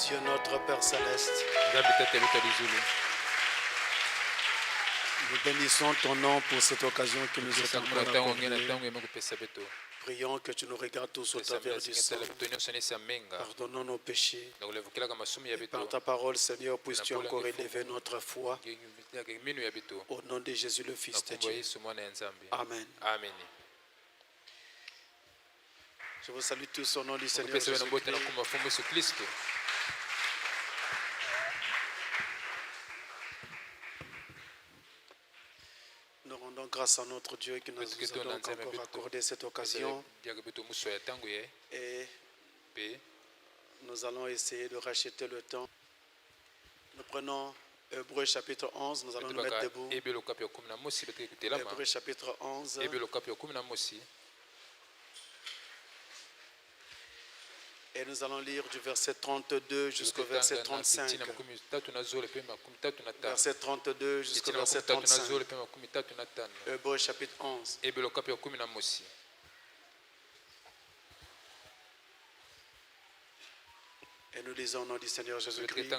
Dieu notre Père Céleste, nous bénissons ton nom pour cette occasion que nous est encore accordée. Prions que tu nous regardes tous au travers du sang. Pardonnons nos péchés. Et par ta parole, Seigneur, puisses-tu encore élever notre foi. Au nom de Jésus, le Fils de Dieu. Amen. Amen. Je vous salue tous au nom du Seigneur Jésus-Christ. Nous rendons grâce à notre Dieu qui nous a donc encore accordé cette occasion. Et nous allons essayer de racheter le temps. Nous prenons Hébreux chapitre 11, nous allons nous mettre debout. Hébreux chapitre 11. Et nous allons lire du verset 32 jusqu'au verset 35. Verset 32 jusqu'au verset 35. Hébreux chapitre 11. Et nous lisons au nom du Seigneur Jésus-Christ.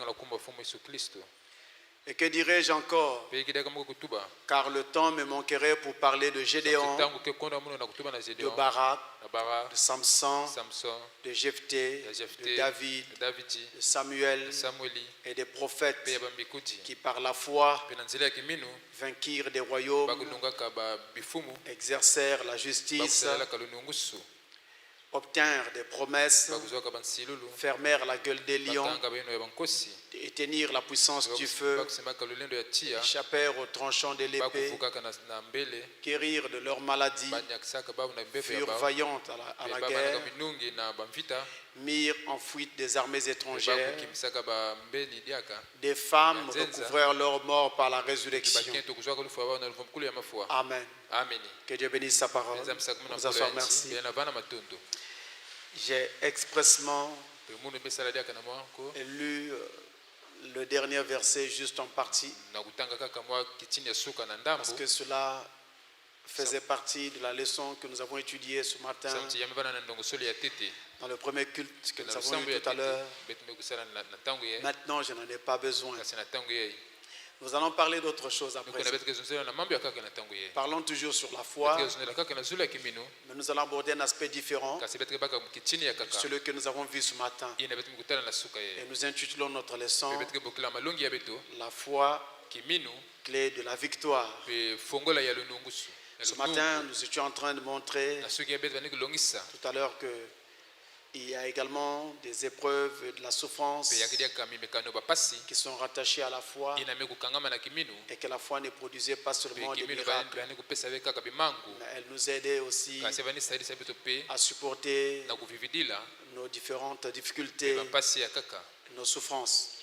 Et que dirais-je encore? Car le temps me manquerait pour parler de Gédéon, de Barak, de Samson, de Jephthé, de David, de Samuel et des prophètes qui par la foi vainquirent des royaumes, exercèrent la justice, obtinrent des promesses, fermèrent la gueule des lions, éteignirent la puissance du feu, échappèrent aux tranchants de l'épée, guérirent de leurs maladies, furent vaillantes à la guerre, mirent en fuite des armées étrangères, des femmes recouvrèrent leur mort par la résurrection. Amen. Que Dieu bénisse sa parole. Nous en sommes merci. J'ai expressement lu le dernier verset juste en partie, parce que cela faisait partie de la leçon que nous avons étudiée ce matin dans le premier culte que nous avons eu tout à l'heure. Maintenant, je n'en ai pas besoin. Nous allons parler d'autre chose après. Parlons toujours sur la foi, mais nous allons aborder un aspect différent, celui que nous avons vu ce matin. Et nous intitulons notre leçon La foi, clé de la victoire. Ce matin, nous étions en train de montrer tout à l'heure que il y a également des épreuves de la souffrance qui sont rattachées à la foi, et que la foi ne produisait pas seulement des miracles, mais elle nous aidait aussi à supporter nos différentes difficultés, nos souffrances.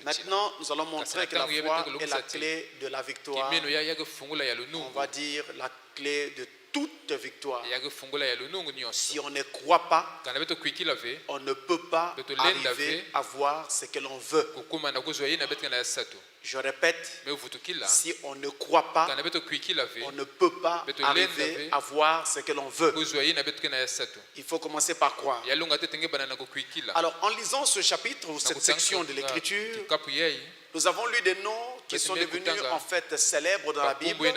Maintenant, nous allons montrer que la foi est la clé de la victoire. On va dire la clé de toute victoire. Si on ne croit pas, on ne peut pas arriver à voir ce que l'on veut. Je répète, si on ne croit pas, on ne peut pas arriver à voir ce que l'on veut. Il faut commencer par croire. Alors, en lisant ce chapitre ou cette section de l'Écriture, nous avons lu des noms qui sont devenus en fait célèbres dans la Bible.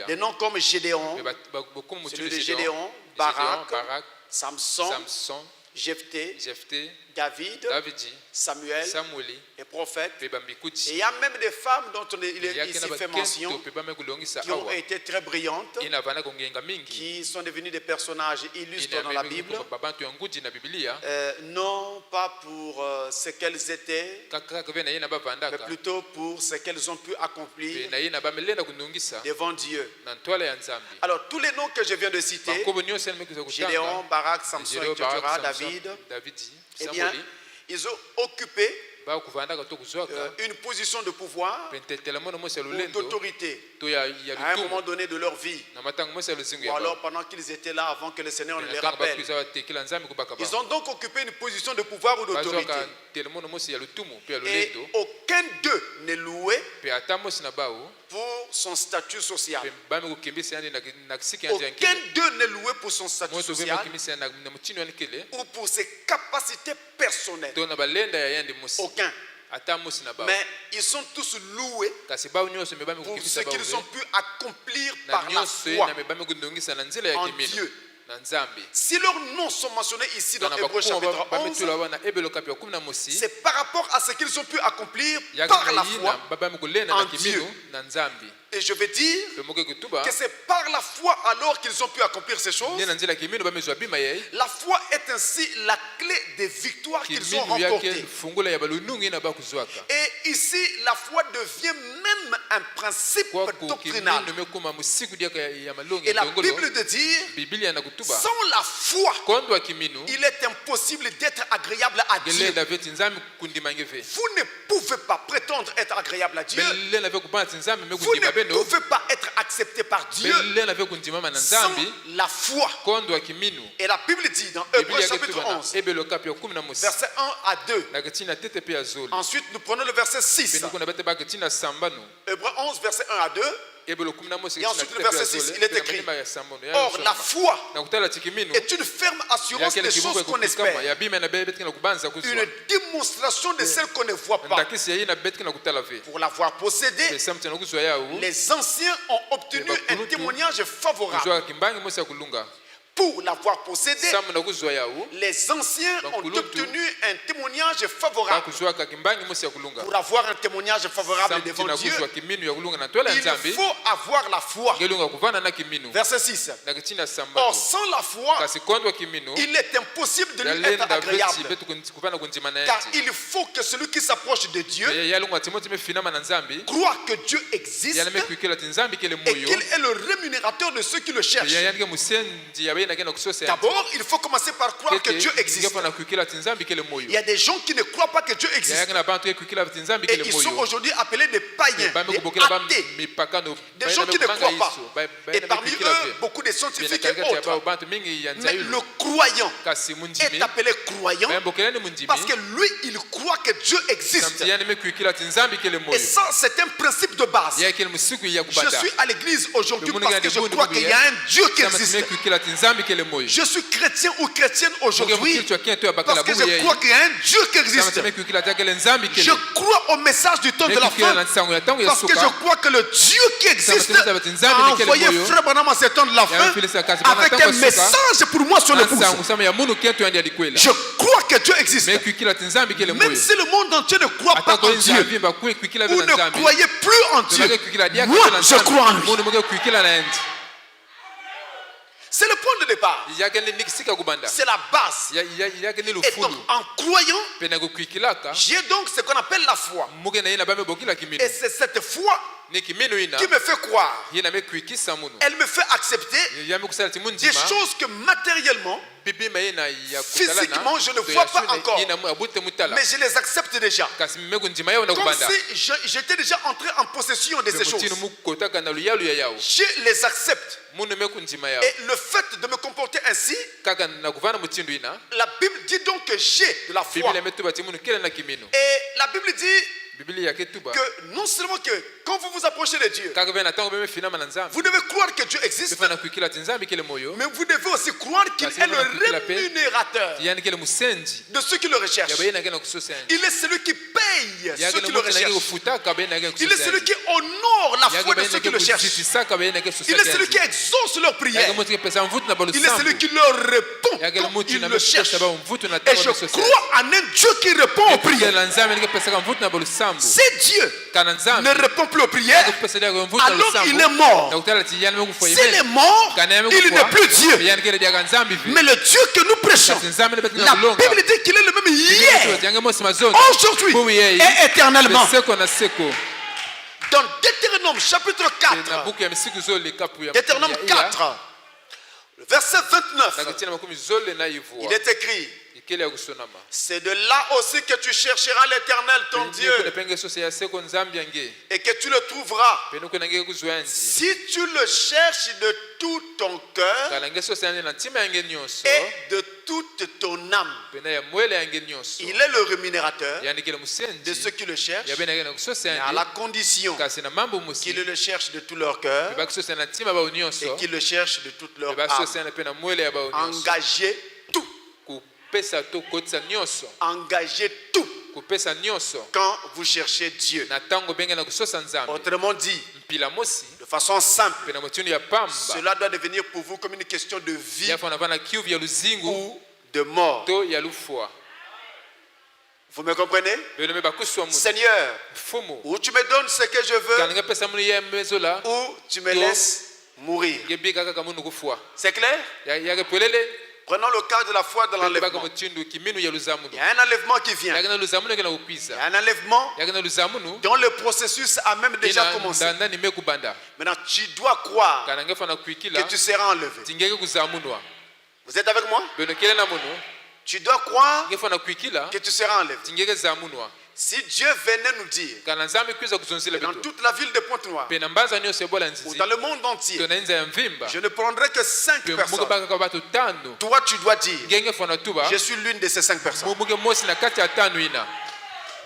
Des noms comme Gédéon, celui de Gédéon, Barak, Samson, Jephthé, David, Samuel, les prophètes. Et il y a même des femmes dont il est ici fait mention, qui ont été très brillantes, qui sont devenues des personnages illustres dans la Bible, non pas pour ce qu'elles étaient, mais plutôt pour ce qu'elles ont pu accomplir devant Dieu. Alors tous les noms que je viens de citer, Gédéon, Barak, Samson, etc., David, eh bien, ils ont occupé une position de pouvoir ou d'autorité à un moment donné de leur vie, ou alors pendant qu'ils étaient là avant que le Seigneur ne les rappelle. Ils ont donc occupé une position de pouvoir ou d'autorité, et aucun d'eux n'est loué pour son statut social. Aucun d'eux n'est loué pour son statut social ou pour ses capacités personnelles. Aucun. Mais ils sont tous loués pour ce qu'ils ont pu accomplir par la foi en Dieu. Si leurs noms sont mentionnés ici dans Hébreux chapitre 11, c'est par rapport à ce qu'ils ont pu accomplir par la foi en Dieu. Et je vais dire que c'est par la foi alors qu'ils ont pu accomplir ces choses. La foi est ainsi la clé des victoires qu'ils ont remportées. Et ici, la foi devient même un principe doctrinal. Et la Bible de dire, sans la foi, il est impossible d'être agréable à Dieu. Vous ne pouvez pas prétendre être agréable à Dieu. Vous ne pouvez pas être accepté par Dieu sans la foi. Et la Bible dit dans Hébreux chapitre 11, verset 1 à 2. Ensuite, nous prenons le verset 6. Hébreux 11, verset 1 à 2. Et ensuite le verset 6, il est écrit: or la foi est une ferme assurance des choses qu'on espère, une démonstration de celles qu'on ne voit pas. Pour l'avoir possédée, les anciens ont obtenu un témoignage favorable. Pour l'avoir possédé, les anciens ont obtenu un témoignage favorable. Pour avoir un témoignage favorable devant Dieu, il faut avoir la foi. Verset 6. Or, sans la foi, il est impossible de lui être agréable. Car il faut que celui qui s'approche de Dieu croit que Dieu existe et qu'il est le rémunérateur de ceux qui le cherchent. D'abord, il faut commencer par croire que Dieu existe. Il y a des gens qui ne croient pas que Dieu existe. Et ils sont aujourd'hui appelés des païens, des athées, des gens qui ne croient pas. Et parmi eux, beaucoup de scientifiques et autres. Mais le croyant est appelé croyant parce que lui, il croit que Dieu existe. Et ça, c'est un principe de base. Je suis à l'église aujourd'hui parce que je crois qu'il y a un Dieu qui existe. Je suis chrétien ou chrétienne aujourd'hui parce que je crois qu'il y a un Dieu qui existe. Je crois au message du temps de la fin parce que je crois que le Dieu qui existe a envoyé Frère Branham à ce temps de la fin avec un message pour moi sur le pouce. Je crois que Dieu existe. Même si le monde entier ne croit pas en Dieu ou ne croyait plus en Dieu, moi je crois en lui. C'est le point de départ. C'est la base. Et donc, en croyant, j'ai donc ce qu'on appelle la foi. Et c'est cette foi qui me fait croire. Elle me fait accepter des choses que matériellement, physiquement, je ne vois pas encore. Mais je les accepte déjà. Comme si j'étais déjà entré en possession de ces choses. Je les accepte. Et le fait de me comporter ainsi, la Bible dit donc que j'ai de la foi. Et la Bible dit que non seulement que quand vous vous approchez de Dieu, vous devez croire que Dieu existe, mais vous devez aussi croire qu'il est le rémunérateur de ceux qui le recherchent. Il est celui qui paye ceux qui le recherchent. Il est celui qui honore la foi de ceux qui le cherchent. Il est celui qui exauce leurs prières. Il est celui qui leur répond quand ils le cherchent. Et je crois en un Dieu qui répond aux prières. Si Dieu ne répond plus aux prières, alors il est mort. S'il est mort, il n'est plus Dieu. Mais le Dieu que nous prêchons, la Bible dit qu'il est le même hier, aujourd'hui et éternellement. Dans Deutéronome chapitre 4, Deutéronome 4, verset 29, il est écrit: C'est de là aussi que tu chercheras l'Éternel, ton Dieu, et que tu le trouveras. Si tu le cherches de tout ton cœur et de toute ton âme, il est le rémunérateur de ceux qui le cherchent, mais à la condition qu'ils le cherchent de tout leur cœur et qu'ils le cherchent de toute leur âme. Engagez tout. Engagez tout quand vous cherchez Dieu. Autrement dit, de façon simple, cela doit devenir pour vous comme une question de vie ou de mort. Vous me comprenez? Seigneur, ou tu me donnes ce que je veux, ou tu me laisses mourir. C'est clair? Prenons le cas de la foi dans l'enlèvement. Il y a un enlèvement qui vient. Il y a un enlèvement dont le processus a même déjà commencé. Maintenant, tu dois croire que tu seras enlevé. Vous êtes avec moi? Tu dois croire que tu seras enlevé. Si Dieu venait nous dire dans toute la ville de Pointe-Noire ou dans le monde entier, je ne prendrai que 5 personnes, toi tu dois dire, je suis l'une de ces 5 personnes.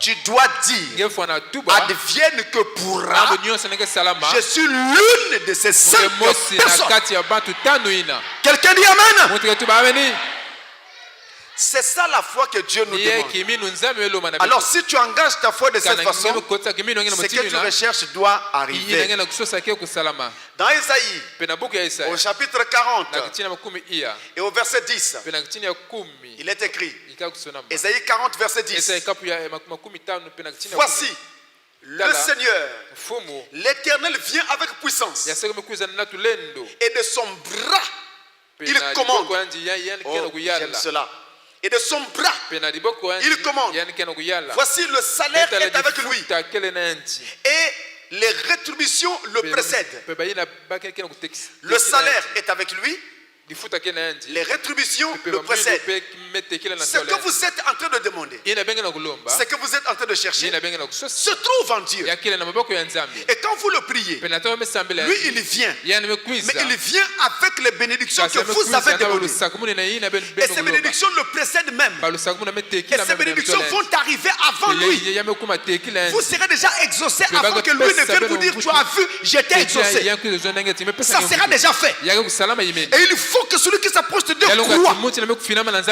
Tu dois dire, advienne que pourra, je suis l'une de ces 5 personnes. Quelqu'un dit Amen. C'est ça la foi que Dieu nous demande. Alors si tu engages ta foi de cette façon, ce que tu recherches doit arriver. Dans Isaïe, au chapitre 40 et au verset 10, il est écrit, Isaïe 40 verset 10, voici le Seigneur, l'Éternel vient avec puissance, et de son bras il commande. Oh, j'aime cela. Et de son bras, il commande. Voici le salaire est avec lui. Et les rétributions le précèdent. Le salaire est avec lui. Les rétributions le précèdent. Ce que vous êtes en train de demander, ce que vous êtes en train de chercher, se trouve en Dieu. Et quand vous le priez, lui il vient. Mais il vient avec les bénédictions que vous avez demandées. Et ces bénédictions le précèdent même. Et ces bénédictions vont arriver avant lui. Vous serez déjà exaucé avant que lui ne vienne vous dire, tu as vu, j'étais exaucé. Ça sera déjà fait. Et il faut que celui qui s'approche de Dieu croit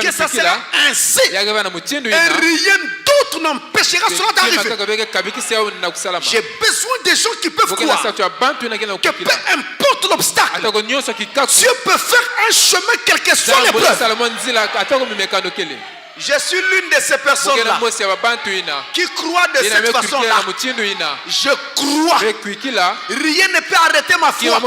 que ça sera ainsi et rien d'autre n'empêchera cela d'arriver. J'ai besoin des gens qui peuvent croire que peu importe l'obstacle, Dieu peut faire un chemin quelle que soit l'épreuve. Je suis l'une de ces personnes-là qui croient de cette façon-là. Je crois. Rien ne peut arrêter ma foi.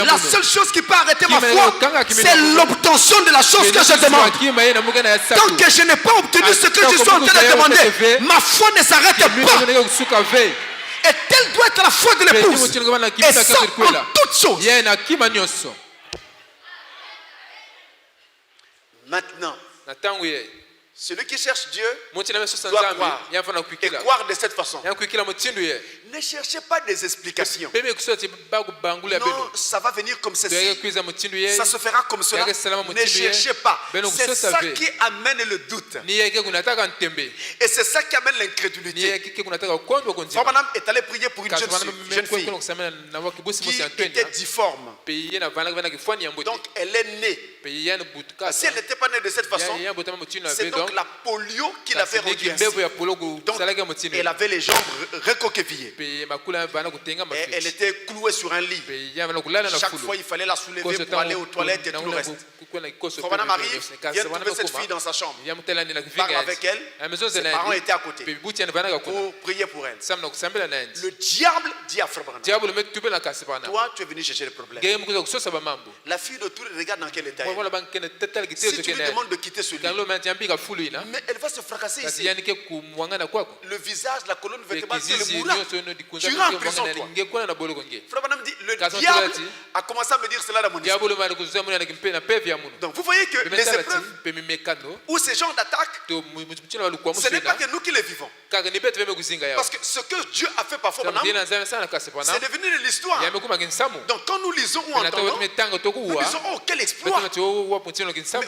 La seule chose qui peut arrêter ma foi, c'est l'obtention de la chose que je demande. Tant que je n'ai pas obtenu ce que je suis en train de demander, ma foi ne s'arrête pas. Et telle doit être la foi de l'épouse. Et ça en toutes choses. Maintenant, celui qui cherche Dieu doit croire et croire de cette façon. Ne cherchez pas des explications. Non, ça va venir comme ceci. Ça se fera comme cela. Ne cherchez pas. C'est ça qui amène le doute. Et c'est ça qui amène l'incrédulité. Frère est allé prier pour une jeune fille qui était difforme. Donc elle est née. Si elle n'était pas née de cette façon, c'est donc la polio qui l'avait rendue ainsi. Donc elle avait les jambes recoquevillées. Et elle était clouée sur un lit. Chaque fois il fallait la soulever pour aller aux toilettes et tout le reste. Frère Branham arrive, vient trouver cette fille dans sa chambre. Parle avec elle. Ses parents étaient à côté pour prier pour elle. Le diable dit à Frère Branham, toi tu es venu chercher le problème. La fille de tout regarde dans quel état elle est. Si tu lui demandes de quitter ce lit, mais elle va se fracasser ici. Le visage, la colonne vertébrale, c'est le mourra. Tu iras en prison, toi. Frère Branham dit, le diable a commencé à me dire cela dans mon esprit. Donc vous voyez que les épreuves où ces gens d'attaque, ce n'est pas que nous qui les vivons. Parce que ce que Dieu a fait parfois, c'est devenu de l'histoire. Donc quand nous lisons ou entendons, nous disons, oh quel exploit. Mais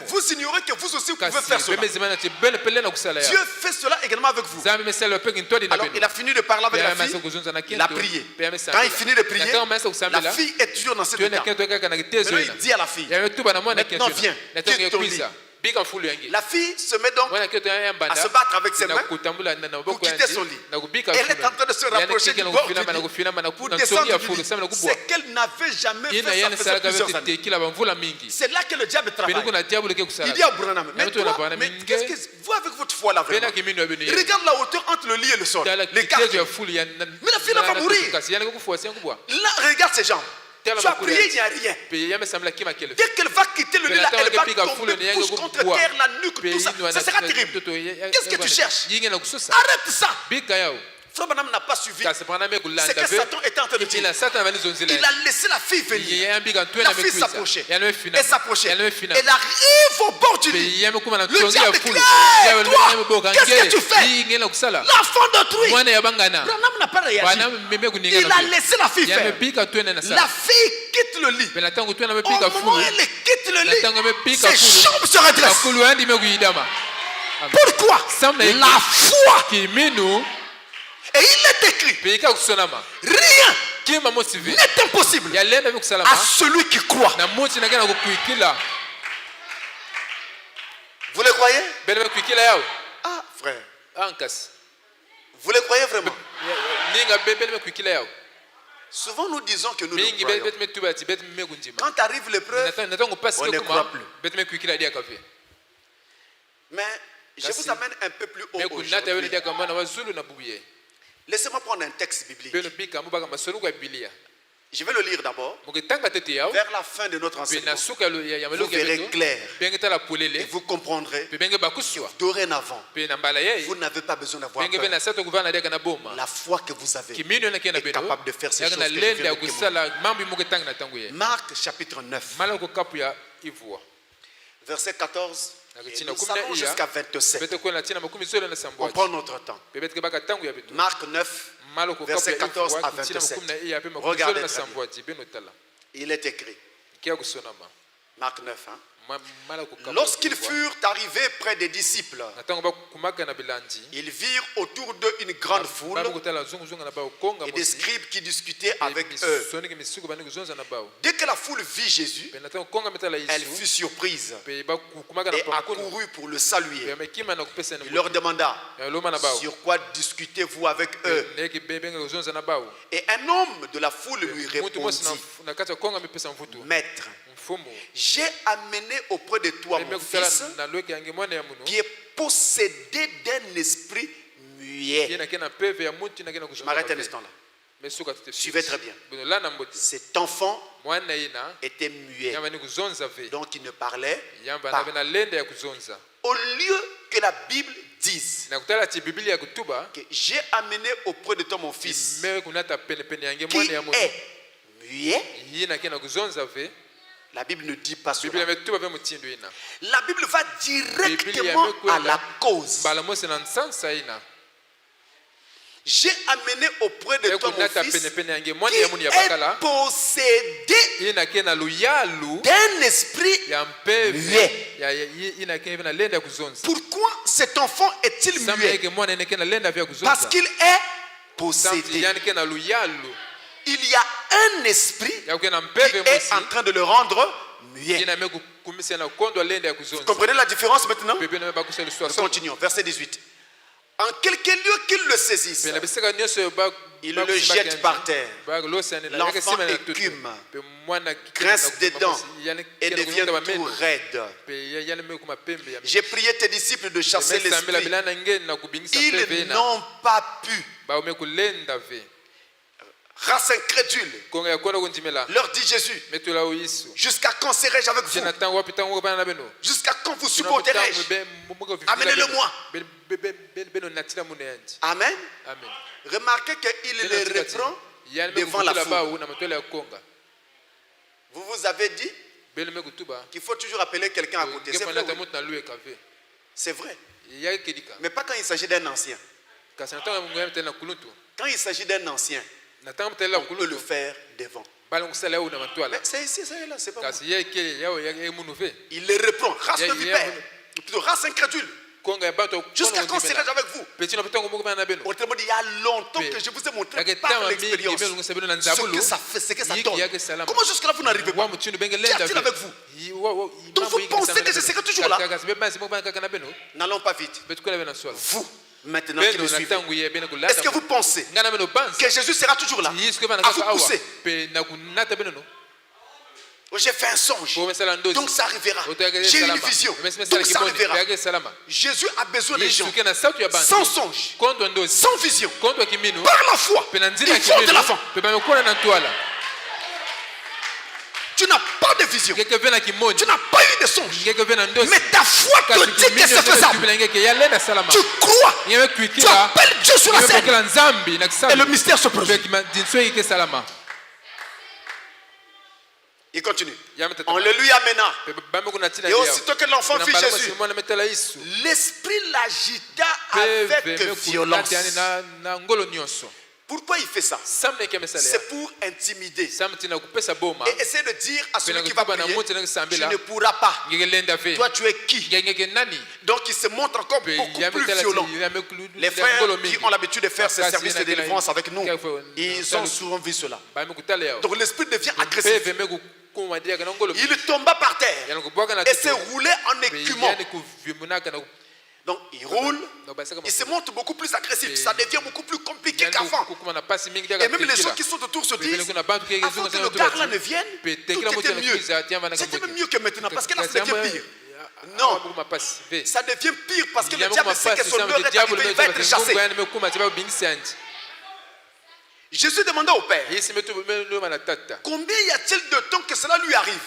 vous ignorez que vous aussi vous pouvez faire cela. Dieu fait cela également avec vous. Alors il a fini de parler avec la fille, il a prié. Quand il finit de prier, la fille est toujours dans cet état. Maintenant il dit à la fille, maintenant viens, quitte ton lit. La fille se met donc à se battre avec ses mains pour quitter son lit. Elle est en train de se rapprocher du bord du lit pour descendre du lit. C'est qu'elle n'avait jamais fait ça, faisait plusieurs années. C'est là que le diable travaille. Il dit à Branham, mais qu'est-ce que vous avec votre foi là vraiment? Regarde la hauteur entre le lit et le sol. L'écart. Mais la fille va mourir. Là, regarde ses jambes. Tu as prié, il n'y a rien. Dès qu'elle va quitter le lit là, elle va tomber bouche contre terre, la nuque, tout ça. Ça sera terrible. Qu'est-ce que tu cherches? Arrête ça. Frère Branham n'a pas suivi. C'est que Satan était en train de dire. Il a laissé la fille venir. La fille s'approchait. Elle s'approchait. Elle arrive au bord du lit. Le diable crie, toi, qu'est-ce que tu fais? L'enfant d'autrui. Branham n'a pas réagi. Il a laissé la fille faire. La fille quitte le lit. Au moment où elle quitte le lit, ses jambes se redressent. Pourquoi? La foi. Et il est écrit, rien n'est impossible à celui qui croit. Vous le croyez? Ah, frère. Vous le croyez vraiment? Souvent nous disons que nous le croyons. Quand arrive l'épreuve, on ne croit plus. Mais je vous amène un peu plus haut aujourd'hui. Laissez-moi prendre un texte biblique. Je vais le lire d'abord. Vers la fin de notre enseignement, vous verrez clair et vous comprendrez que dorénavant, vous n'avez pas besoin d'avoir peur. La foi que vous avez est capable de faire ces choses que je viens de témoigner. Marc chapitre 9, verset 14. Et nous allons jusqu'à 27. On prend notre temps. Marc 9, verset 14 à 27. Regardez très bien. Il est écrit. Marc 9. Lorsqu'ils furent arrivés près des disciples, ils virent autour d'eux une grande foule et des scribes qui discutaient avec eux. Dès que la foule vit Jésus, elle fut surprise et accourut pour le saluer. Il leur demanda, sur quoi discutez-vous avec eux? Et un homme de la foule lui répondit, Maître, j'ai amené auprès de toi mon fils qui est possédé d'un esprit muet. Je m'arrête un instant là. Suivez très bien. Cet enfant était muet, donc il ne parlait pas. Au lieu que la Bible dise que j'ai amené auprès de toi mon fils qui est muet, la Bible ne dit pas cela. La Bible va directement à la cause. J'ai amené auprès de toi mon fils qui est possédé d'un esprit muet. Pourquoi cet enfant est-il muet? Parce qu'il est possédé. Il y a un esprit qui est en train de le rendre muet. Vous comprenez la différence maintenant? Nous continuons. Verset 18. En quelque lieu qu'il le saisisse, il le jette par terre. L'enfant écume, grince des dents et devient tout raide. J'ai prié tes disciples de chasser l'esprit. Ils n'ont pas pu. Race incrédule, leur dit Jésus, jusqu'à quand serai-je avec vous? Jusqu'à quand vous supporterai-je? Amenez-le-moi. Amen. Remarquez qu'il les reprend devant la foule. Vous vous avez dit qu'il faut toujours appeler quelqu'un à côté. C'est vrai. Oui. C'est vrai. Mais pas quand il s'agit d'un ancien. Quand il s'agit d'un ancien, on peut le faire devant. Mais c'est ici, c'est là, c'est pas moi. Il les reprend. Race de vipère. Race incrédule. Jusqu'à quand serai-je avec vous? Autrement dit, il y a longtemps que je vous ai montré par l'expérience ce que ça donne. Comment jusque-là vous n'arrivez pas? Qu'y a-t-il avec vous? Donc vous pensez que je serai toujours là? N'allons pas vite. Vous, maintenant qui me suivez, est-ce que vous pensez que Jésus sera toujours là à vous pousser? J'ai fait un songe, donc ça arrivera. J'ai une vision, donc ça arrivera. Jésus a besoin des gens sans songe, sans vision, par la foi. Ils font de l'avant. Tu n'as pas de vision, tu n'as pas eu de songe, mais ta foi te dit que c'est faisable. Tu crois, tu appelles Dieu sur la scène et le mystère se produit. Il continue. On le lui amena. Et aussitôt que l'enfant vit Jésus, l'esprit l'agita avec violence. Pourquoi il fait ça? C'est pour intimider et essayer de dire à celui qui va prier, tu ne pourras pas. Toi, tu es qui? Donc il se montre encore beaucoup plus violent. Les frères qui ont l'habitude de faire ce service de délivrance avec nous, ils ont souvent vu cela. Donc l'esprit devient agressif. Il tomba par terre et se roulait en écumant. Donc il roule, il se montre beaucoup plus agressif, ça devient beaucoup plus compliqué qu'avant. Et même les gens qui sont autour se disent, avant que le gars là ne vienne, tout était mieux. C'était même mieux que maintenant, parce que là ça devient pire. Non, ça devient pire parce que le diable sait que son heure est arrivée, il va être chassé. Jésus demanda au Père, combien y a-t-il de temps que cela lui arrive?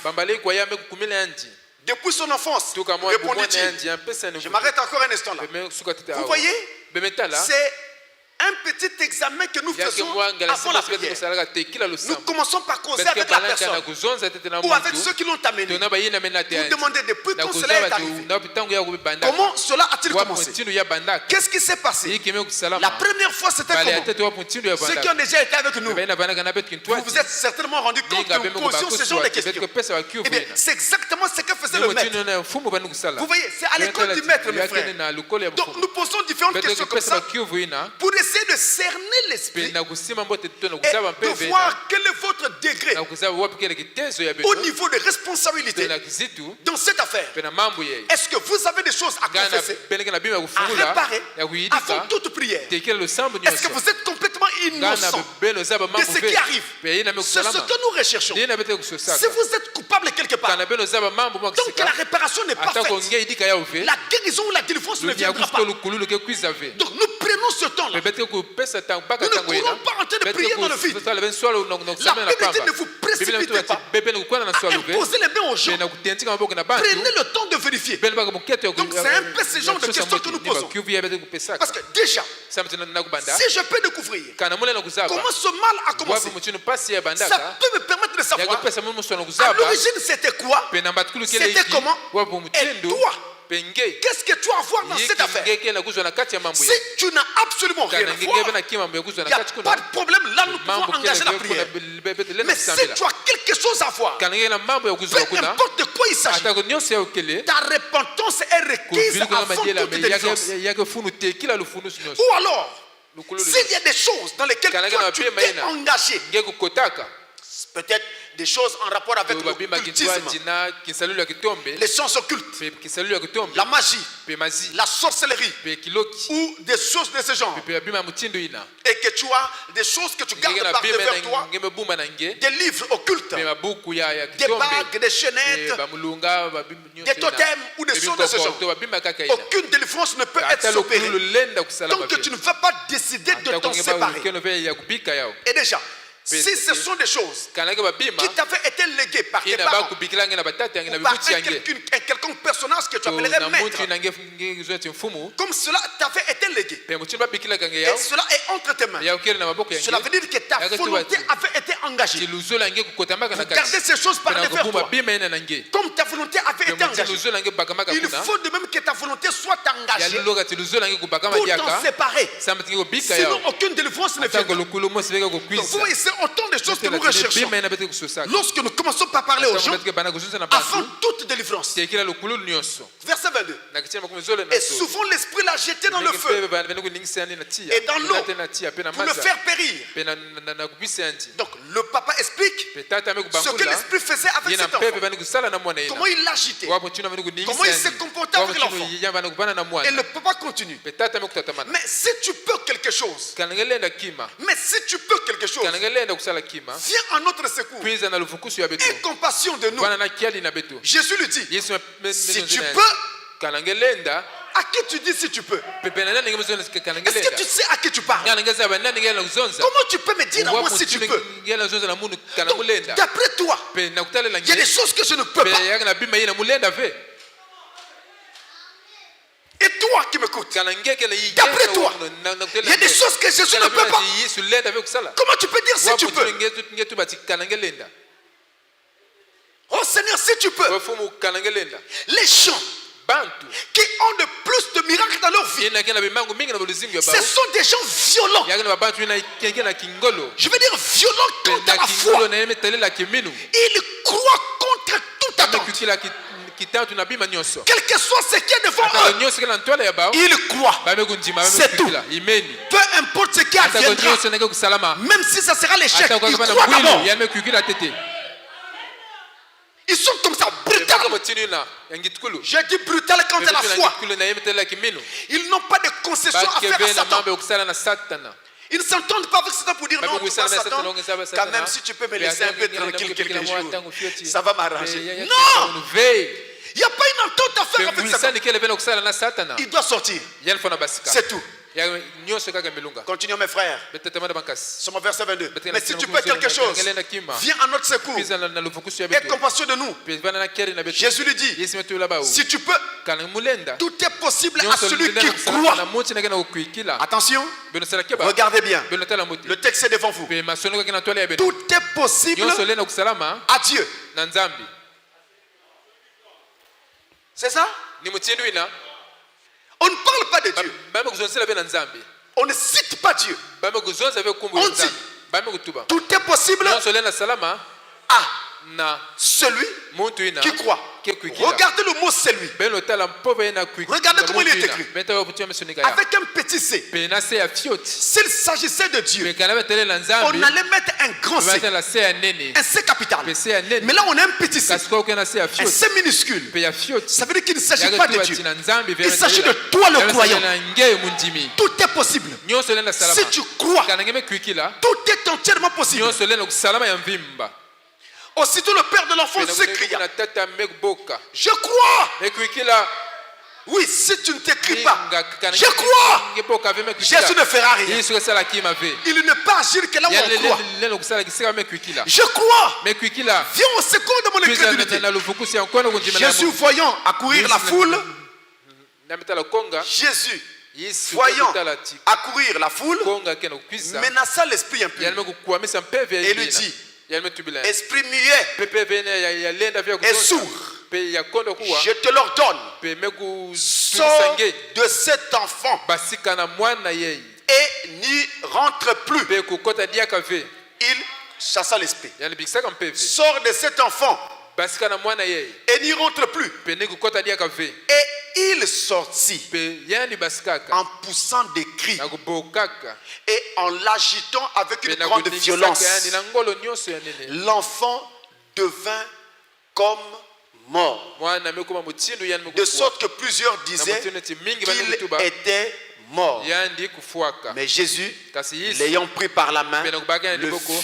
Depuis son enfance, répondit-il. Je m'arrête encore un instant là. Vous voyez, c'est un petit examen que nous faisons avant la prière. Nous commençons par causer avec la personne ou avec ceux qui l'ont amené. Vous demandez depuis quand cela est arrivé. Comment cela a-t-il commencé? Qu'est-ce qui s'est passé? La première fois c'était comment? Ceux qui ont déjà été avec nous, vous vous êtes certainement rendu compte que nous posions ce genre de questions. Eh bien, c'est exactement ce que faisait le maître. Vous voyez, c'est à l'école du maître, mes frères. Donc nous posons différentes questions comme ça pour essayer de cerner l'esprit et de voir quel est votre degré au niveau de responsabilité dans cette affaire. Est-ce que vous avez des choses à confesser, à réparer avant toute prière? Est-ce que vous êtes complètement innocent de ce qui arrive? C'est ce que nous recherchons. Si vous êtes coupable quelque part, donc la réparation n'est pas faite, la guérison ou la délivrance ne viendra pas. Donc nous prenons ce temps-là. Nous ne courons pas en train de prier dans le vide. La Bible dit ne vous précipitez pas à imposer les mains aux gens. Prenez le temps de vérifier. Donc c'est un peu ce genre de questions que nous posons. Parce que déjà, si je peux découvrir comment ce mal a commencé, ça peut me permettre de savoir à l'origine c'était quoi, c'était comment, et toi, qu'est-ce que tu as à voir dans cette affaire? Si tu n'as absolument rien à voir, il n'y a pas de problème, là nous pouvons engager la prière. Mais si tu as quelque chose à voir, peu importe de quoi il s'agit, ta repentance est requise avant toute délivrance. Ou alors, s'il y a des choses dans lesquelles toi tu t'es engagé, peut-être des choses en rapport avec l'occultisme, les sciences occultes, la magie, la sorcellerie ou des choses de ce genre, et que tu as des choses que tu gardes par devers toi, des livres occultes, des bagues, des chaînettes, des totems ou des choses de ce genre, aucune délivrance ne peut être opérée tant que tu ne vas pas décider de t'en séparer. Et déjà, si ce sont des choses qui t'avaient été léguées par tes parents ou par un quelconque personnage que tu appellerais maître. Comme cela t'avait été légué. Et cela est entre tes mains. Cela veut dire que ta volonté avait été engagée. Vous gardez ces choses par défaut. Comme ta volonté avait été engagée, il faut de même que ta volonté soit engagée pour t'en séparer. Sinon, aucune délivrance ne vient. Donc, vous voyez, c'est autant de choses que nous recherchons. Lorsque nous commençons par parler aux gens, avant toute délivrance. Verset 22. Et souvent l'esprit l'a jeté dans le feu et dans l'eau pour le faire périr. Donc le papa explique ce que l'esprit faisait avec cet enfant. Comment il l'agitait. Comment il s'est comporté avec l'enfant. Et le papa continue. Mais si tu peux quelque chose, viens à notre secours. Aie compassion de nous. Jésus lui dit, si tu peux, à qui tu dis si tu peux? Est-ce que tu sais à qui tu parles? Comment tu peux me dire à moi si tu peux? Donc, d'après toi, il y a des choses que je ne peux pas. Et toi qui m'écoutes, d'après toi, il y a des choses que Jésus ne peut pas. Comment tu peux dire si tu peux? Oh Seigneur, si tu peux. Les gens qui ont de plus de miracles dans leur vie, ce sont des gens violents. Je veux dire violents contre la foi. Ils croient contre toute attente. Quel que soit ce qui est devant eux, ils croient. C'est tout. Peu importe ce qui adviendra, même si ça sera l'échec, ils croient d'abord. Ils sont comme ça, brutaux. J'ai dit brutal quant à la foi. Ils n'ont pas de concession à faire à Satan. Ils ne s'entendent pas avec Satan pour dire non, tu vois Satan, quand même si tu peux me laisser un peu tranquille quelques jours, ça va m'arranger. Non! Il n'y a pas une entente à faire avec Satan. Il doit sortir. C'est tout. Continuons mes frères. Sur mon verset 22. Mais si tu peux quelque chose, viens à notre secours. Aie compassion de nous. Jésus lui dit, si tu peux, tout est possible à celui qui croit. Attention, regardez bien. Le texte est devant vous. Tout est possible à Dieu. C'est ça? On ne parle pas de Dieu. On ne cite pas Dieu. On dit, tout est possible à celui qui croit. Regardez le mot celui. Regardez comment il est écrit. Avec un petit c. S'il s'agissait de Dieu, on allait mettre un grand C. Un C capital. Mais là on a un petit c. Un C minuscule. Ça veut dire qu'il ne s'agit pas de Dieu. Il s'agit de toi le croyant. Tout est possible. Si tu crois, tout est entièrement possible. Aussitôt le père de l'enfant s'écria, je crois. Oui, si tu ne t'écris pas, je crois. Jésus ne fera rien. Il ne peut agir que là où on croit. Je crois. Viens au secours de mon incrédulité. Jésus voyant accourir la foule, menaça l'esprit impur et lui dit, esprit muet et sourd, je te l'ordonne, sors de cet enfant et n'y rentre plus. Il chassa l'esprit. Sors de cet enfant et n'y rentre plus. Et il sortit en poussant des cris et en l'agitant avec une grande violence. L'enfant devint comme mort, de sorte que plusieurs disaient qu'il était mort. Mais Jésus, l'ayant pris par la main, le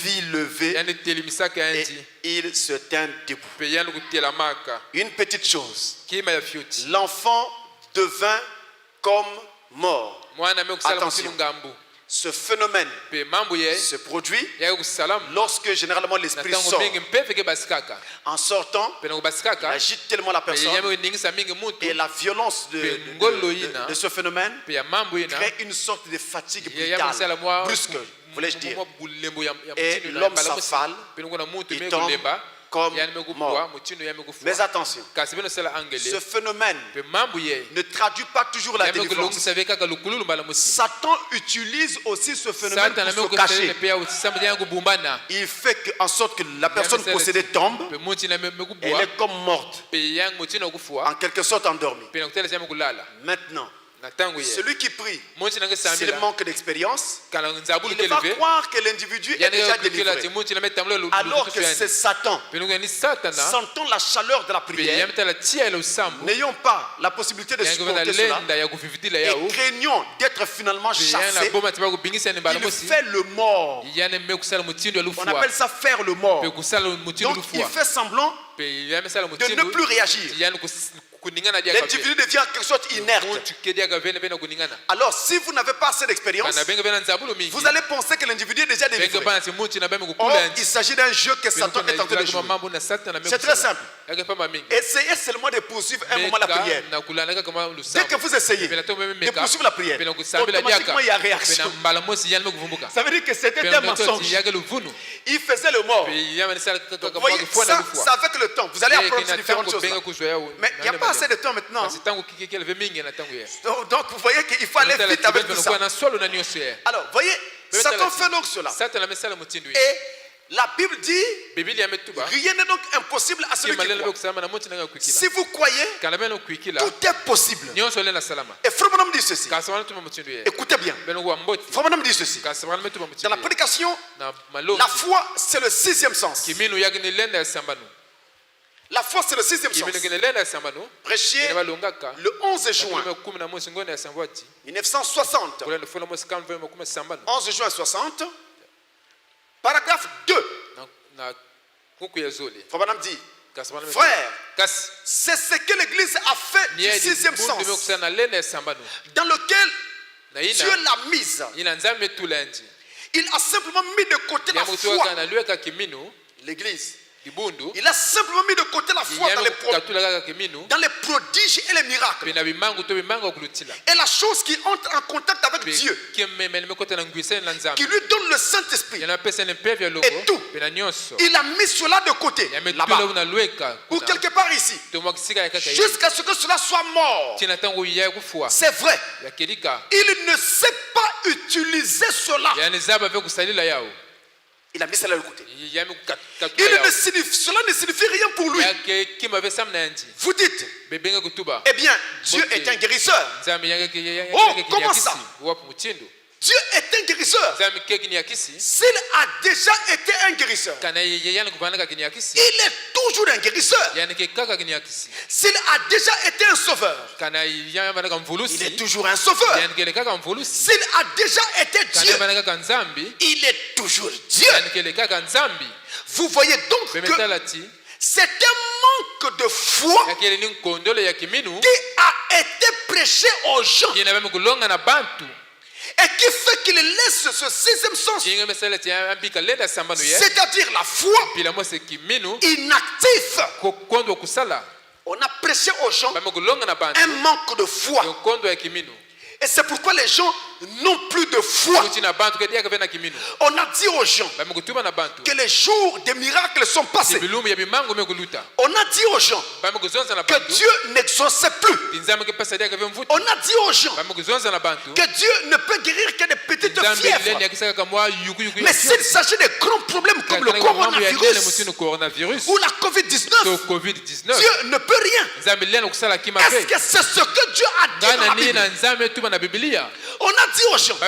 fit lever et il se tint debout. Une petite chose, l'enfant devint comme mort. Attention, Ce phénomène se produit lorsque généralement l'esprit sort. En sortant, il agite tellement la personne et la violence de ce phénomène crée une sorte de fatigue brutale, brusque, voulais-je dire. Et l'homme s'affale, il tombe comme mort. Mais attention, ce phénomène ne traduit pas toujours la délivrance. Satan utilise aussi ce phénomène pour se cacher. Il fait en sorte que la personne possédée tombe, elle est comme morte, en quelque sorte endormie. Maintenant, celui qui prie, s'il manque d'expérience, il va croire que l'individu est déjà délivré. Alors que c'est Satan. Sentant la chaleur de la prière, n'ayant pas la possibilité de supporter cela, et craignant d'être finalement chassé, il fait le mort. On appelle ça faire le mort. Donc il fait semblant de ne plus réagir. L'individu devient quelque chose inerte. Alors, si vous n'avez pas assez d'expérience, vous allez penser que l'individu est déjà délivré. Or, il s'agit d'un jeu que Satan est en train de jouer. C'est très simple. Essayez seulement de poursuivre un moment la prière. Dès que vous essayez de poursuivre la prière, automatiquement il y a réaction. Ça veut dire que c'était un mensonge. Il faisait le mort. Donc, vous voyez, ça avec le temps, vous allez apprendre ces différentes choses. Mais il n'y a pas assez de temps maintenant. Donc vous voyez qu'il faut aller vite avec tout ça. Alors, voyez, Satan fait donc cela. Et la Bible dit, rien n'est donc impossible à celui qui croit. Si vous croyez, tout est possible. Et Frère Branham dit ceci. Écoutez bien. Frère Branham dit ceci. Dans la prédication, la foi, c'est le 6e sens. La foi, c'est le 6e sens. Prêché le 11 juin 1960. 11 juin 60. Paragraphe 2. Frère dit, frère, c'est ce que l'Église a fait du 6e sens, dans lequel Dieu l'a mise. Il a simplement mis de côté la foi. L'Église. Il a simplement mis de côté la foi dans les prodiges et les miracles. Et la chose qui entre en contact avec Dieu, qui lui donne le Saint-Esprit et tout, il a mis cela de côté, là-bas, ou quelque part ici, jusqu'à ce que cela soit mort. C'est vrai. Il ne sait pas utiliser cela. Il a mis cela de côté. Cela ne signifie rien pour lui. Vous dites, eh bien, Dieu est un guérisseur. Oh, comment ça? Dieu est un guérisseur. S'il a déjà été un guérisseur, il est toujours un guérisseur. S'il a déjà été un sauveur, il est toujours un sauveur. S'il a déjà été Dieu, il est toujours Dieu. Vous voyez donc que c'est un manque de foi qui a été prêché aux gens et qui fait qu'il laisse ce 6e sens, c'est-à-dire la foi, inactif. On a prêché aux gens un manque de foi. Et c'est pourquoi les gens n'ont plus de foi. On a dit aux gens que les jours des miracles sont passés. On a dit aux gens que Dieu n'exauçait plus. On a dit aux gens que Dieu ne peut guérir que des petites fièvres. Mais s'il s'agit de grands problèmes comme le coronavirus ou la COVID-19, Dieu ne peut rien. Est-ce que c'est ce que Dieu a dit dans la Bible? On a dit aux gens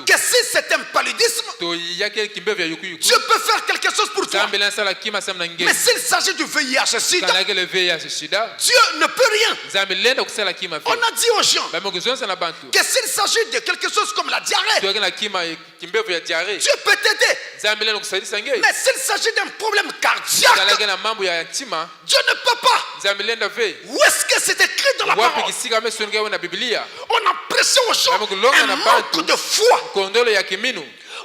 que si c'est un paludisme, Dieu peut faire quelque chose pour toi. Mais s'il s'agit du VIH-Sida, Dieu ne peut rien. On a dit aux gens que s'il s'agit de quelque chose comme la diarrhée, Dieu peut t'aider. Mais s'il s'agit d'un problème cardiaque, Dieu ne peut pas. Où est-ce que c'est écrit dans la parole? On a l'impression aux gens un manque de foi.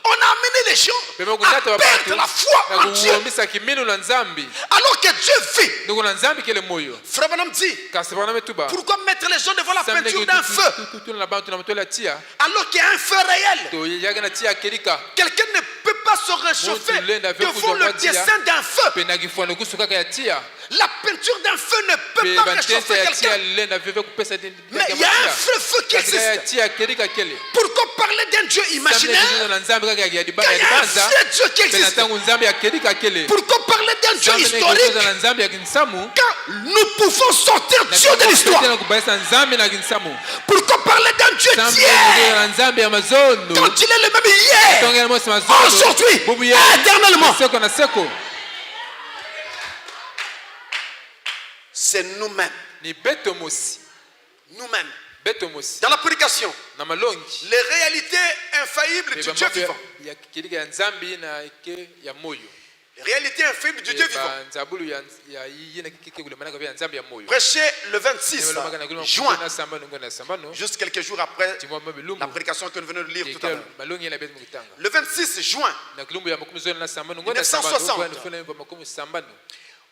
On a amené les gens à perdre la foi en Dieu. Alors que Dieu vit. Frère Branham dit, pourquoi mettre les gens devant la peinture d'un feu alors qu'il y a un feu réel? Quelqu'un ne peut pas se réchauffer devant le dessin d'un feu. La peinture d'un feu ne peut pas réchauffer quelqu'un. Mais il y a un feu qui existe. Pourquoi parler d'un Dieu imaginaire quand il y a un vrai Dieu qui existe? Pourquoi parler d'un Dieu historique quand nous pouvons sortir Dieu de l'histoire? Pourquoi parler d'un Dieu tiers quand il est le même hier, aujourd'hui, éternellement? C'est nous-mêmes. Nous-mêmes. Dans la prédication, les réalités infaillibles du Dieu vivant. Les réalités infaillibles du Dieu vivant. Prêché le 26 juin, juste quelques jours après la prédication que nous venons de lire tout à l'heure. Le 26 juin 1960,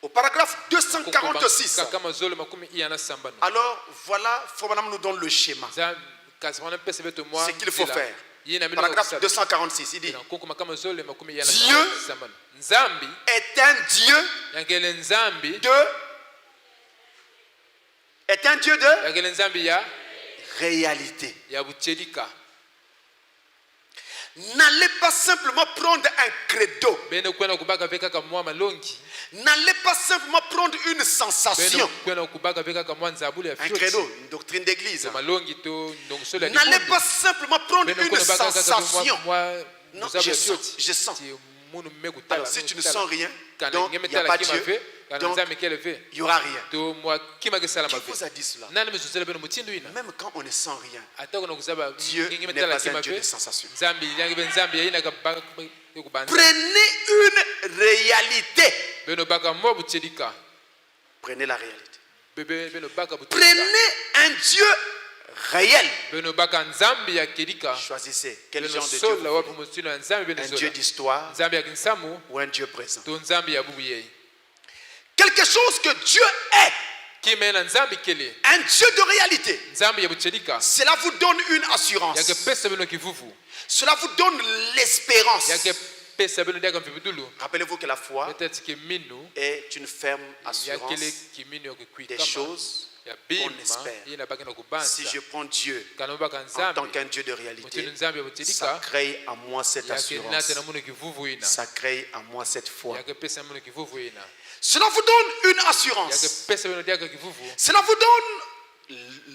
au paragraphe 246. Alors voilà, Frère Branham nous donne le schéma. Ce qu'il faut faire. Paragraphe 246, il dit: Dieu est un Dieu de réalité. N'allez pas simplement prendre un credo. N'allez pas simplement prendre une sensation. Un credo, une doctrine d'église. N'allez pas simplement prendre une sensation. Non, je sens. Alors, si tu ne sens rien, donc il n'y a pas Dieu, donc il n'y aura rien. Qui vous a dit cela? Même quand on ne sent rien, Dieu n'est pas un Dieu de sensation. Prenez une réalité. Prenez la réalité. Prenez un Dieu réel. Choisissez quel genre de Dieu vous voulez. Un Dieu d'histoire ou un Dieu présent. Quelque chose que Dieu est. Un Dieu de réalité. Cela vous donne une assurance. Cela vous donne l'espérance. Rappelez-vous que la foi est une ferme assurance des choses qu'on espère. Si je prends Dieu en tant qu'un Dieu de réalité, ça crée en moi cette assurance. Ça crée en moi cette foi. Cela vous donne une assurance. Cela vous donne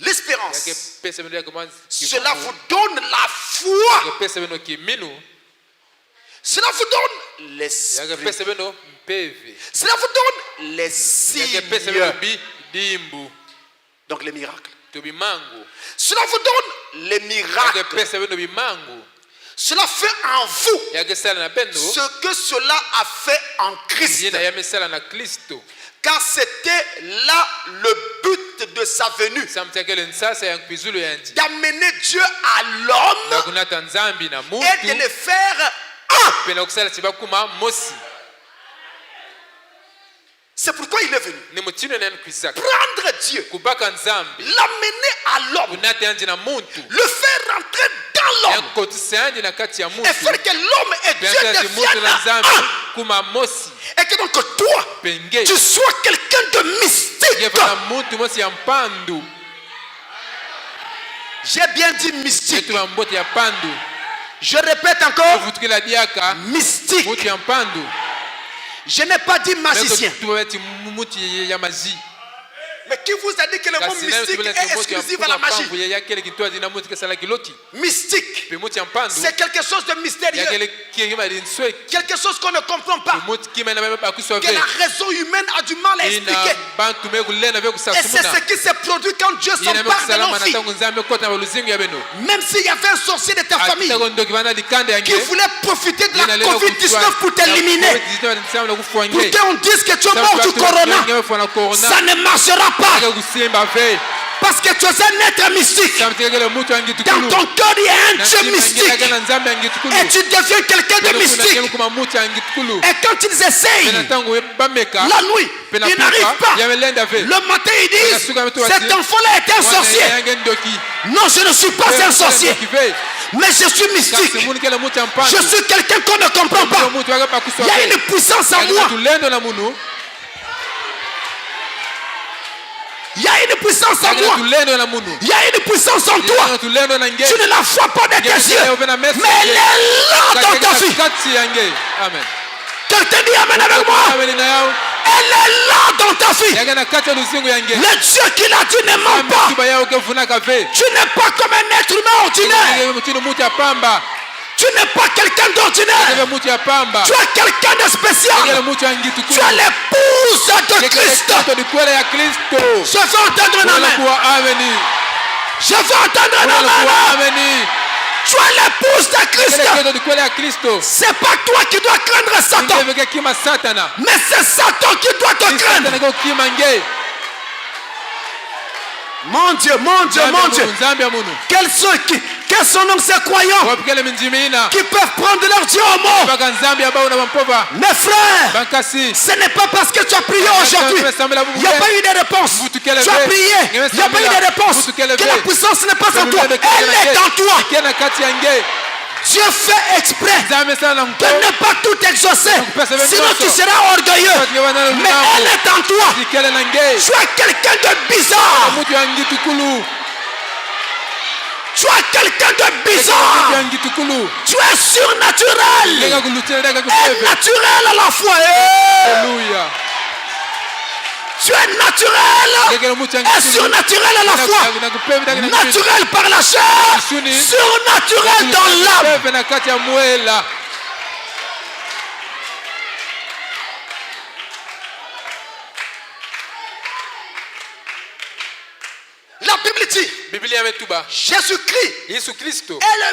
l'espérance. Cela vous donne la foi. Cela vous donne l'esprit. Cela vous donne les signes. Donc les miracles. Cela vous donne les miracles. Cela fait en vous ce que cela a fait en Christ. Car c'était là le but de sa venue. D'amener Dieu à l'homme et de le faire un. C'est pourquoi il est venu. Prendre Dieu, l'amener à l'homme, le faire rentrer dans l'homme et faire que l'homme et Dieu deviennent un. Et que donc toi, tu sois quelqu'un de mystique. J'ai bien dit mystique. Je répète encore, mystique. Je n'ai pas dit magicien. Mais qui vous a dit que le mot mystique est exclusif à la magie? Mystique, c'est quelque chose de mystérieux. Quelque chose qu'on ne comprend pas. Que la raison humaine a du mal à expliquer. Et c'est ce qui s'est produit quand Dieu s'empare de nos vies. Même s'il y avait un sorcier de ta famille qui voulait profiter de la COVID-19 pour t'éliminer, pour qu'on dise que tu es mort du corona, ça ne marchera pas. Parce que tu es un être mystique. Dans ton cœur, il y a un Dieu mystique. Et tu deviens quelqu'un de mystique. Et quand ils essayent la nuit, ils n'arrivent pas. Le matin, ils disent, cet enfant-là est un sorcier. Non, je ne suis pas un sorcier. Mais je suis mystique. Je suis quelqu'un qu'on ne comprend pas. Il y a une puissance en moi. Il y a une puissance en moi. Il y a une puissance en toi. Tu ne la vois pas de tes yeux. Mais elle est là dans ta vie. Quelqu'un dit amen avec moi. Elle est là dans ta vie. Le Dieu qui l'a dit ne ment pas. Tu n'es pas comme un être humain ordinaire. Tu n'es pas quelqu'un d'ordinaire. Tu es quelqu'un de spécial. Tu es l'épouse de Christ. Je veux entendre un amen. Je veux entendre un amen. Tu es l'épouse de Christ. C'est pas toi qui dois craindre Satan. Mais c'est Satan qui doit te craindre. Mon Dieu, mon Dieu, mon Dieu. Quels sont donc ces croyants qui peuvent prendre leur Dieu au mot? Mes frères, ce n'est pas parce que tu as prié aujourd'hui, il n'y a pas eu de réponse. Tu as prié, il n'y a pas eu de réponse. Que la puissance n'est pas en toi, elle est en toi. Dieu fait exprès de ne pas tout exaucer. Sinon tu seras orgueilleux. Mais elle est en toi. Tu es quelqu'un de bizarre. Tu es quelqu'un de bizarre. Tu es surnaturel et naturel à la fois. Alléluia. Tu es naturel et surnaturel à la fois. Naturel par la chair, surnaturel dans l'âme. La Bible dit, Jésus-Christ est le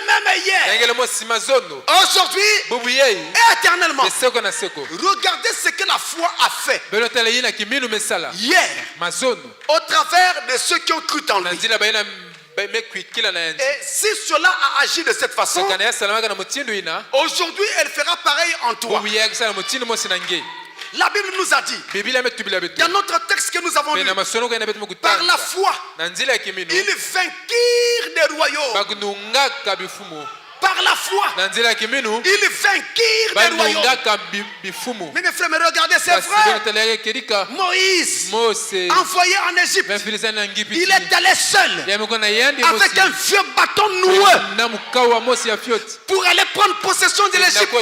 même hier, aujourd'hui et éternellement. Regardez ce que la foi a fait hier au travers de ceux qui ont cru en lui. Et si cela a agi de cette façon, aujourd'hui elle fera pareil en toi. La Bible nous a dit, il y a notre texte que nous avons lu, par la foi, ils vainquirent des royaumes. Par la foi, ils vainquirent des royaumes. Mais mes frères, mais regardez ces frères. Moïse, envoyé en Égypte, il est allé seul avec un vieux bâton noueux pour aller prendre possession de l'Égypte.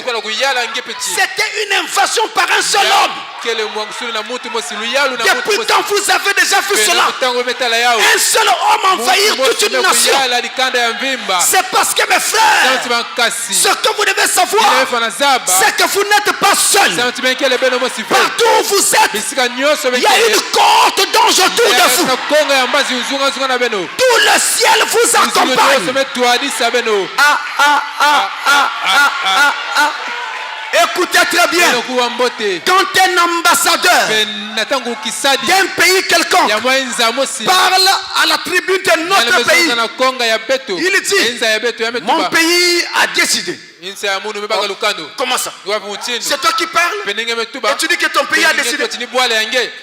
C'était une invasion par un seul homme. Depuis quand vous avez déjà vu cela? Un seul homme envahir toute une nation. C'est parce que mes frères, ce que vous devez savoir, c'est que vous n'êtes pas seul. Partout où vous êtes, il y a une côte d'anges autour de vous. Tout le ciel vous accompagne. Écoutez très bien. Quand un ambassadeur d'un pays quelconque parle à la tribune de notre pays, il dit, mon pays a décidé. Comment ça? C'est toi qui parles et tu dis que ton pays a décidé.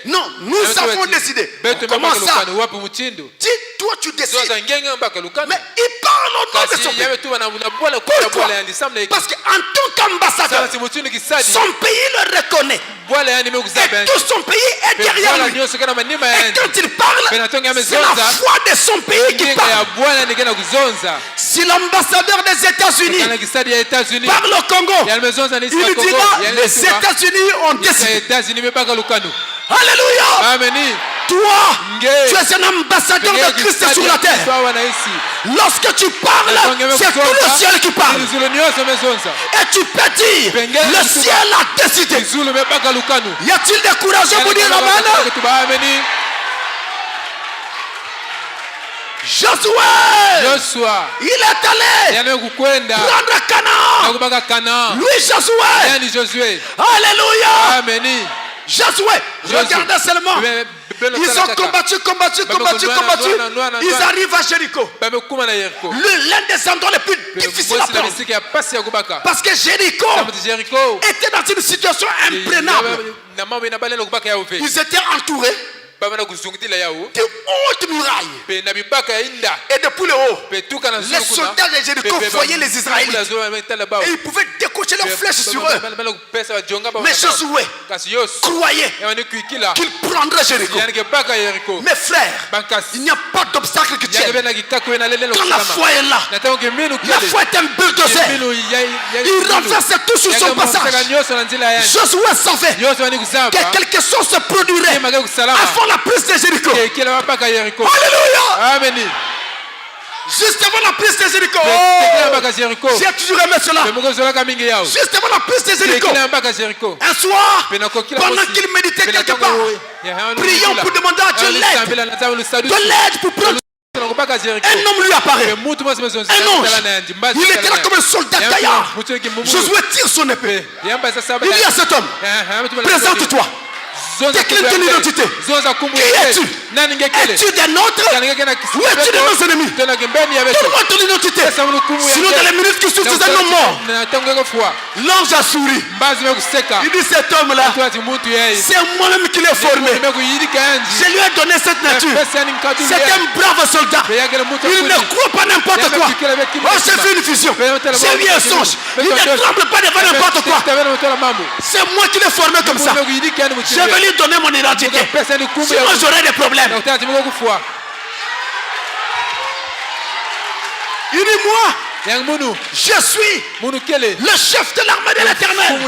Non, nous avons décidé. Comment ça? Dis, toi tu décides. Mais il parle au nom de son pays. Pourquoi? Parce qu'en tant qu'ambassadeur, son pays le reconnaît. Et tout son pays est derrière lui. Et quand il parle, c'est la foi de son pays qui parle. Si l'ambassadeur des États-Unis parle au Congo, il dira, les États-Unis ont décidé. Alléluia. Amen. Toi, tu es un ambassadeur de Christ sur la terre. Lorsque tu parles, c'est tout le ciel qui parle. Et tu peux dire, le ciel a décidé. Y a-t-il des courageux pour dire amen? Josué, il est allé prendre Canaan. Lui, Josué. Alléluia. Amen. Josué, regardez seulement. Ils ont combattu. Ils arrivent à Jéricho. L'un des endroits les plus difficiles à prendre. Parce que Jéricho était dans une situation imprenable. Ils étaient entourés de hautes murailles. Et depuis le haut, les soldats de Jéricho voyaient les Israélites. Et ils pouvaient décocher leurs flèches sur eux. Mais Josué croyait qu'il prendrait Jéricho. Mes frères, il n'y a pas d'obstacle qui tienne. Quand la foi est là, la foi est un bulldozer. Il renverse tout sur son passage. Josué savait que quelque chose se produirait avant la prise de Jéricho. Alléluia. Amen. Juste avant la prise de Jéricho. J'ai toujours aimé cela. Juste avant la prise de Jéricho. Un soir, pendant qu'il méditait quelque part, priant pour demander à Dieu l'aide. De l'aide pour prendre. Un homme lui apparaît. Un ange. Il était là comme un soldat gaillard. Josué tire son épée. Il dit à cet homme, présente-toi. Décline ton identité. Qui es-tu? Es-tu des nôtres ou es-tu de nos ennemis? Donne-moi ton identité. Sinon dans les minutes qui suivent, c'est un homme mort. L'ange a souri. Il dit cet homme-là, c'est moi-même qui l'ai formé. Je lui ai donné cette nature. C'est un brave soldat. Il ne croit pas n'importe quoi. Oh, j'ai vu une vision. J'ai vu un songe. Il ne tremble pas devant n'importe quoi. C'est moi qui l'ai formé comme ça. Je vais lui donner mon identité. Sinon j'aurai des problèmes. Il dit moi, je suis le chef de l'armée de l'Éternel.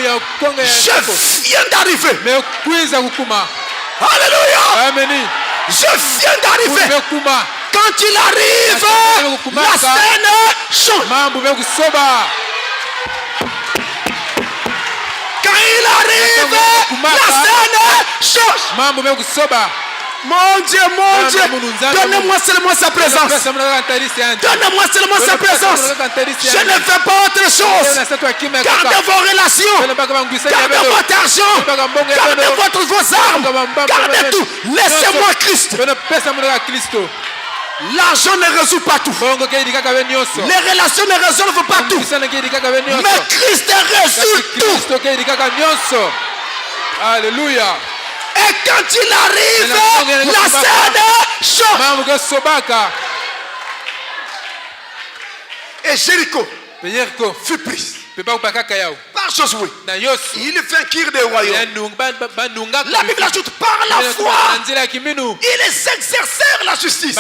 Je viens d'arriver. Alléluia. Je viens d'arriver. Quand il arrive, la scène change. Quand il arrive, la scène change. Mon Dieu, donne-moi seulement sa présence. Donne-moi seulement sa présence. Je ne fais pas autre chose. Gardez vos relations. Gardez votre argent. Gardez vos armes. Gardez tout. Laissez-moi Christ. L'argent ne résout pas tout. Les relations ne résolvent pas tout. Mais Christ résout tout. Alléluia. Et quand il arrive, la scène change. Et Jéricho fut prise par Josué. Il vainquirent des royaumes. La Bible ajoute par la foi. Ils exercèrent la justice.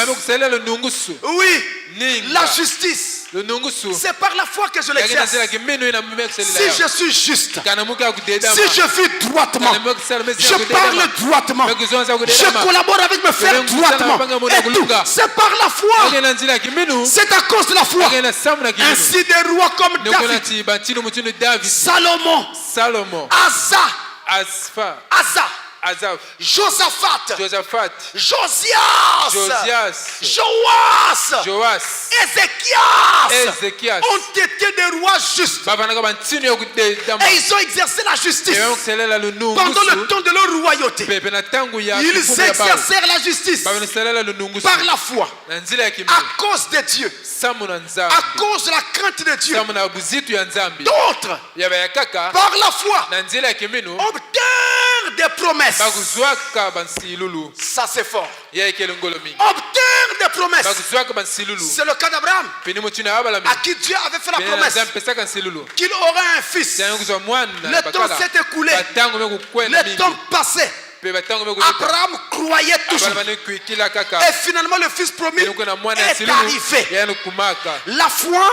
Oui, la justice. C'est par la foi que je l'exerce. Si je suis juste, si je vis droitement, je parle droitement, je collabore avec mes frères droitement, et tout, c'est par la foi. C'est à cause de la foi. Ainsi des rois comme David, Salomon, Asa, Josaphat, Josias, Joas, Ézéchias ont été des rois justes. Et ils ont exercé la justice pendant le temps de leur royauté. Ils exercèrent la justice par la foi, à cause de Dieu, à cause de la crainte de Dieu. D'autres, par la foi, obtinrent des promesses. Ça c'est fort. Obtenir des promesses. C'est le cas d'Abraham, à qui Dieu avait fait la promesse qu'il aurait un fils. Le temps s'est écoulé. Le temps passé. Abraham croyait toujours. Et finalement le fils promis est arrivé. La foi,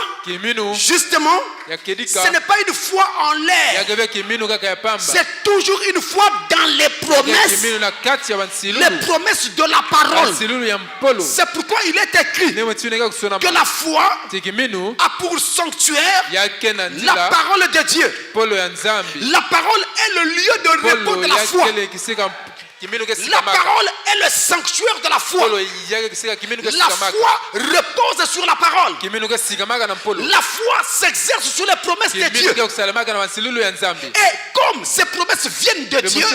justement, ce n'est pas une foi en l'air. C'est toujours une foi dans les promesses. Les promesses de la parole. C'est pourquoi il est écrit que la foi a pour sanctuaire la parole de Dieu. La parole est le lieu de repos de la foi. La parole est le sanctuaire de la foi. La foi repose sur la parole. La foi s'exerce sur les promesses de Dieu. Et comme ces promesses viennent de Dieu,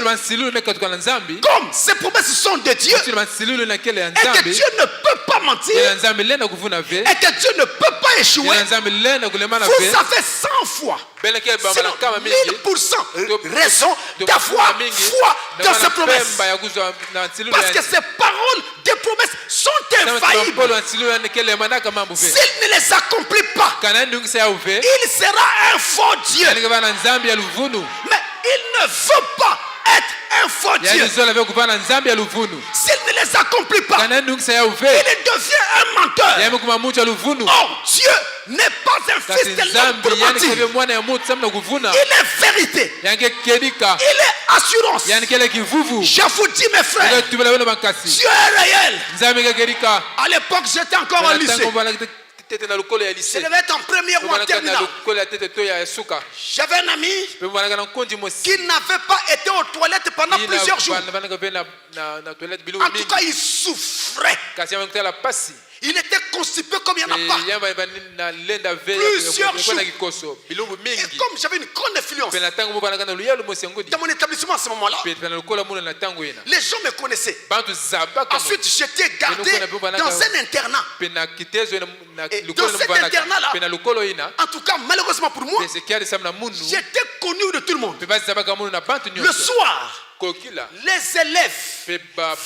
comme ces promesses sont de Dieu, et que Dieu ne peut pas mentir, et que Dieu ne peut pas échouer, vous avez 100 fois, sinon 1000% raison d'avoir foi dans ces promesses. Parce que ces paroles des promesses sont infaillibles. S'il ne les accomplit pas, il sera un faux Dieu. Mais il ne veut pas être un faux Dieu. S'il ne les accomplit pas, il devient un menteur. Or, Dieu n'est pas un fils de l'homme pour mentir. Il est vérité. Il est assurance. Je vous dis, mes frères, Dieu est réel. À l'époque, j'étais encore au lycée. Je devais être en première ou en terminale. J'avais un ami qui n'avait pas été aux toilettes pendant plusieurs jours. En tout cas, il souffrait. Il était constipé comme il n'y en a pas. Plusieurs jours. Et comme j'avais une grande influence dans mon établissement à ce moment-là, les gens me connaissaient. Ensuite, j'étais gardé dans un internat. Et dans cet internat-là, en tout cas, malheureusement pour moi, j'étais connu de tout le monde. Le soir, les élèves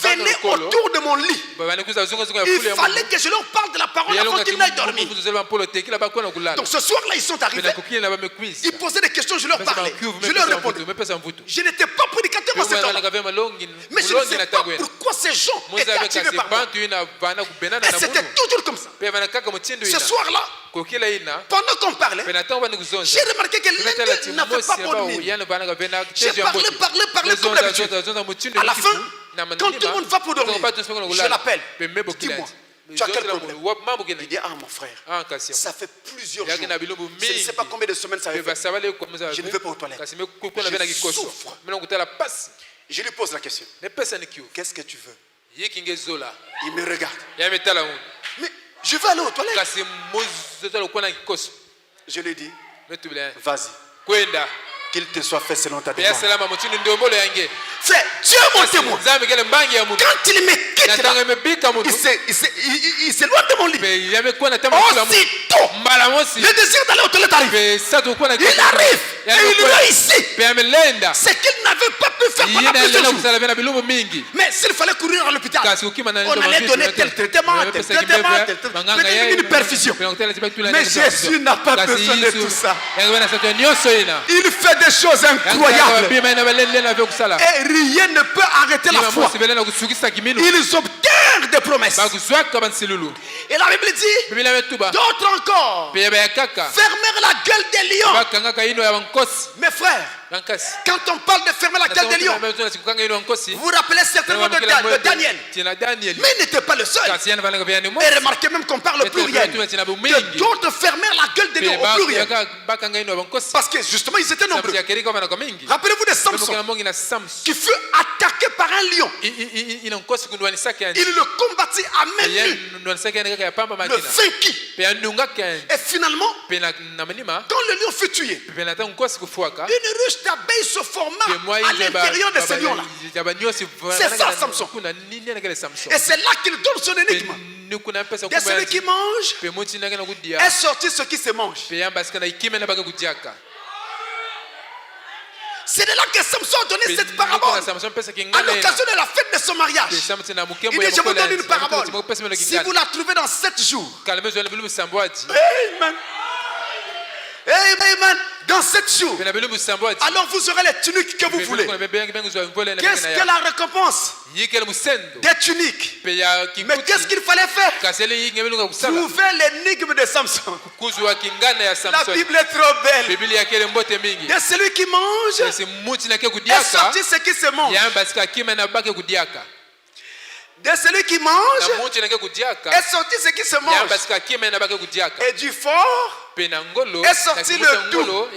venaient autour de mon lit. Il fallait que je leur parle de la parole avant qu'ils n'aillent dormir. Donc ce soir-là, ils sont arrivés. Ils posaient des questions, je leur parlais. Je leur répondais. Je n'étais pas prédicateur en ce temps-là. Mais je ne sais pas pourquoi ces gens étaient attirés par moi. Et c'était toujours comme ça. Ce soir-là, pendant qu'on parlait, j'ai remarqué que l'un n'avait pas bonne mine. J'ai parlé comme d'habitude. À la fin, quand tout le monde va pour dormir, je l'appelle. Dis-moi, tu as quel problème? Il dit, ah mon frère, ça fait plusieurs jours. Je ne sais pas combien de semaines ça fait. Je ne vais pas aux toilettes. Je souffre. Je lui pose la question. Qu'est-ce que tu veux? Il me regarde. Mais je veux aller aux toilettes. Je lui dis, vas-y. Qu'il te soit fait selon ta demande. Frère, Dieu est mon témoin. Quand il me quitte là, il s'éloigne de mon lit. Aussitôt, le désir d'aller aux toilettes arrive. Il arrive et il réussit. C'est qu'il n'avait pas pu faire pendant plusieurs jours. Mais s'il fallait courir à l'hôpital, on allait donner tel traitement, une perfusion. Mais Jésus n'a pas besoin de tout ça. Il fait des choses incroyables. Et rien ne peut arrêter la foi. Ils obtiennent des promesses. Et la Bible dit, d'autres encore fermèrent la gueule des lions. Mes frères, quand on parle de fermer la gueule des lions, vous vous rappelez certainement de Daniel. Mais il n'était pas le seul. Et remarquez même qu'on parle au pluriel. Que d'autres fermèrent la gueule des lions au pluriel. Parce que justement ils étaient nombreux. Rappelez-vous de Samson qui fut attaqué par un lion. Il le combattit à main nue. Le vainquit. Et finalement, quand le lion fut tué, une ruche d'abeilles se forma à l'intérieur de ce lion-là. C'est ça Samson. Et c'est là qu'il donne son énigme. De celui qui mange est sorti ce qui se mange. C'est de là que Samson a donné cette parabole à l'occasion de la fête de son mariage. Il dit, je vous donne une parabole. Si vous la trouvez dans 7 jours, Amen. Amen. Dans 7 jours, alors vous aurez les tuniques que vous voulez. Qu'est-ce que la récompense des tuniques? Mais qu'est-ce qu'il fallait faire? Trouver l'énigme de Samson. La Bible est trop belle. De celui qui mange est sorti ce qui se mange. De celui qui mange est sorti ce qui se mange. Et du fort est sorti le doux.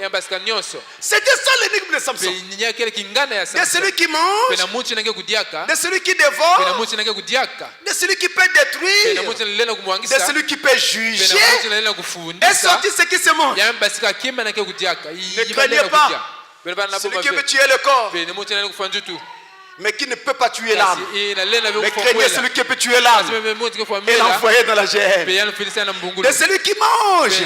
C'était ça l'énigme de Samson. De celui qui mange, de celui qui dévore, de celui qui peut détruire, de celui qui peut juger, est sorti ce qui se mange. Ne craignez pas celui qui veut tuer le corps, mais qui ne peut pas tuer l'âme. Mais craignez celui qui peut tuer l'âme et l'envoyer dans la gêne. De celui qui mange,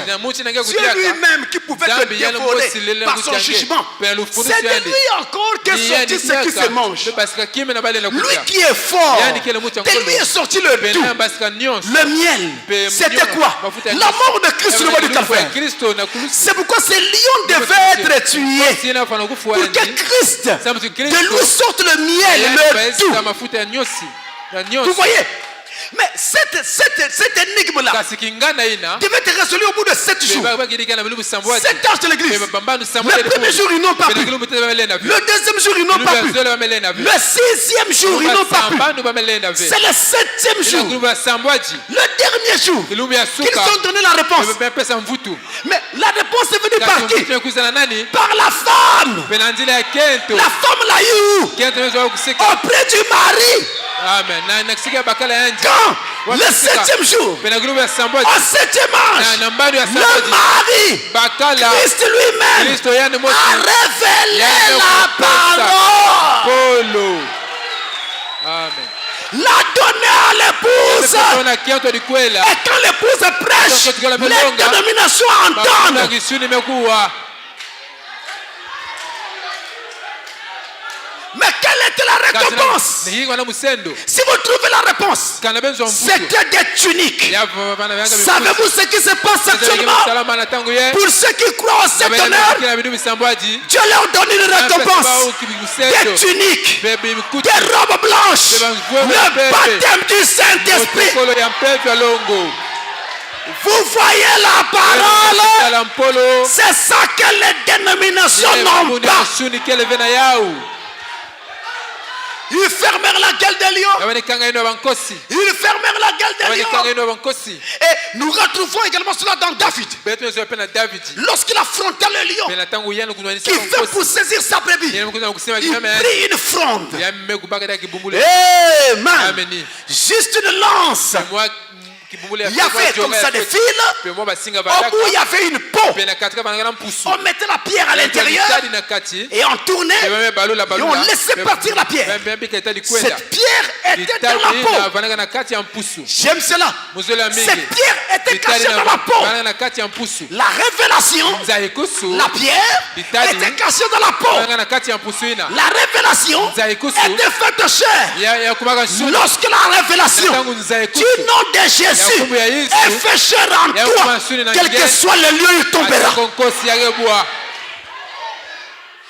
Dieu lui-même qui pouvait te dévorer par son jugement. C'est de lui encore qu'est sorti ce qui se mange. Lui qui est fort, de lui est sorti le doux, le miel. C'était quoi? La mort de Christ sur le bois du Calvaire. C'est pourquoi ces lions devaient être tués pour que Christ de lui sorte le miel. Vous voyez, mais cette énigme-là devait être résolue au bout de 7 jours. 7 âges de l'église. Le premier jour, ils n'ont pas pu. Le deuxième jour, ils n'ont pas pu. Le 6e jour, ils n'ont pas pu. C'est le 7e jour. Le dernier jour, qu'ils ont donné la réponse. Mais la réponse est venue par qui? Par la femme. La femme l'a eu auprès du mari. Amen. Quand le 7e jour, au 7e âge, le mari, Christ lui-même, a révélé la parole. Amen. L'a donné à l'épouse. Et quand l'épouse prêche, les dénominations entendent. Mais quelle était la récompense? Si vous trouvez la réponse, c'était des tuniques. Savez-vous ce qui se passe actuellement? Pour ceux qui croient au cet honneur, Dieu leur donne une récompense. Des tuniques, des robes blanches, le baptême du Saint-Esprit. Vous voyez la parole? C'est ça que les dénominations n'ont pas. Ils fermèrent la gueule des lions. Ils fermèrent la gueule des lions. Et nous retrouvons également cela dans David. Lorsqu'il affrontait le lion qui fait pour saisir sa brebis, il prit une fronde. Amen. Juste une lance. Il y avait comme ça des fils. Au bout, il y avait une peau. On mettait la pierre à l'intérieur et on tournait et on laissait partir la pierre. Cette pierre était dans la peau. J'aime cela. Cette pierre était cachée dans la peau. La révélation, la pierre était cachée dans la peau. La révélation était faite chair. Lorsque la révélation du nom de Jésus est fait chair en toi, quel que soit le lieu, il tombera.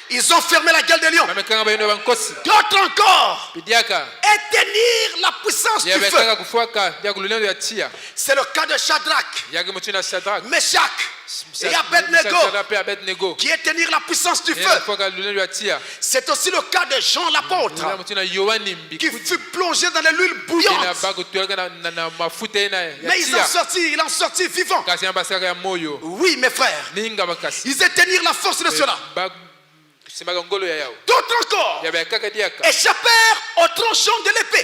Ils ont fermé la gueule des lions. D'autres encore, et tenir la puissance du feu. C'est le cas de Shadrach, Meshach et Abednego, qui est tenir la puissance du feu. C'est aussi le cas de Jean l'apôtre, qui fut plongé dans l'huile bouillante. Mais il en sortit vivant. Oui, mes frères, ils éteignirent la force de cela. D'autres encore échappèrent au tranchant de l'épée.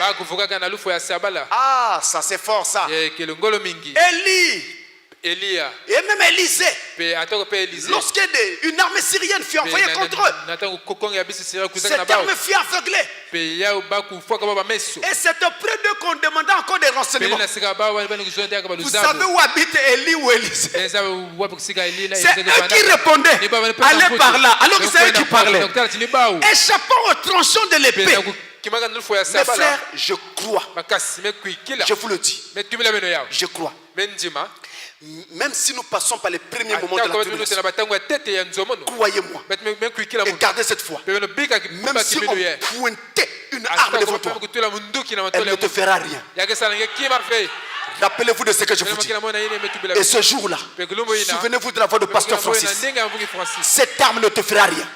Ah, ça c'est fort ça. Elia et même Élisée, lorsqu'une armée syrienne fut envoyée contre eux, cette armée fut aveuglée. Et c'est auprès d'eux qu'on demandait encore des renseignements. Vous savez où habite Élie ou Élisée? C'est eux qui répondaient. Allez par là. Alors que c'est eux qui parlaient. Échappant au tranchant de l'épée. Mes frères, je crois. Je vous le dis. Je crois. Même si nous passons par les premiers moments de la tribulation, croyez-moi et gardez cette foi. Même si on pointait une arme devant toi, elle ne te fera rien. Rappelez-vous de ce que je vous dis. Et ce jour-là, souvenez-vous de la voix de Pasteur Francis. Cette arme ne te fera rien.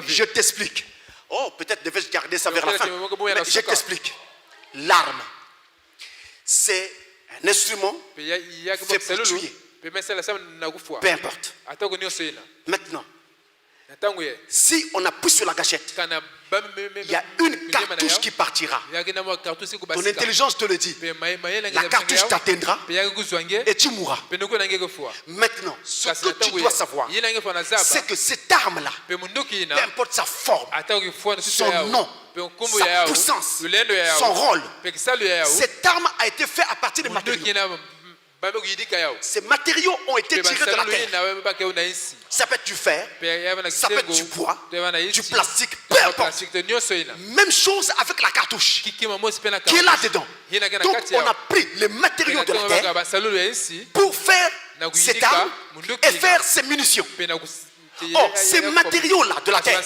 Je t'explique. Oh, peut-être devais-je garder ça vers la fin. Mais je t'explique. l'arme. C'est un instrument fait pour tuer. Peu importe. Maintenant, si on appuie sur la gâchette, il y a une cartouche qui partira. Ton intelligence te le dit. La cartouche t'atteindra et tu mourras. Maintenant, ce que tu dois savoir, c'est que cette arme-là, peu importe sa forme, son nom, sa puissance, son rôle, cette arme a été faite à partir de matériaux. Ces matériaux ont été tirés de la terre. Ça peut être du fer, ça peut être du bois, du plastique, peu importe. Même chose avec la cartouche qui est là-dedans. Donc on a pris les matériaux de la terre pour faire cette arme et faire ces munitions. Or, ces matériaux-là de la terre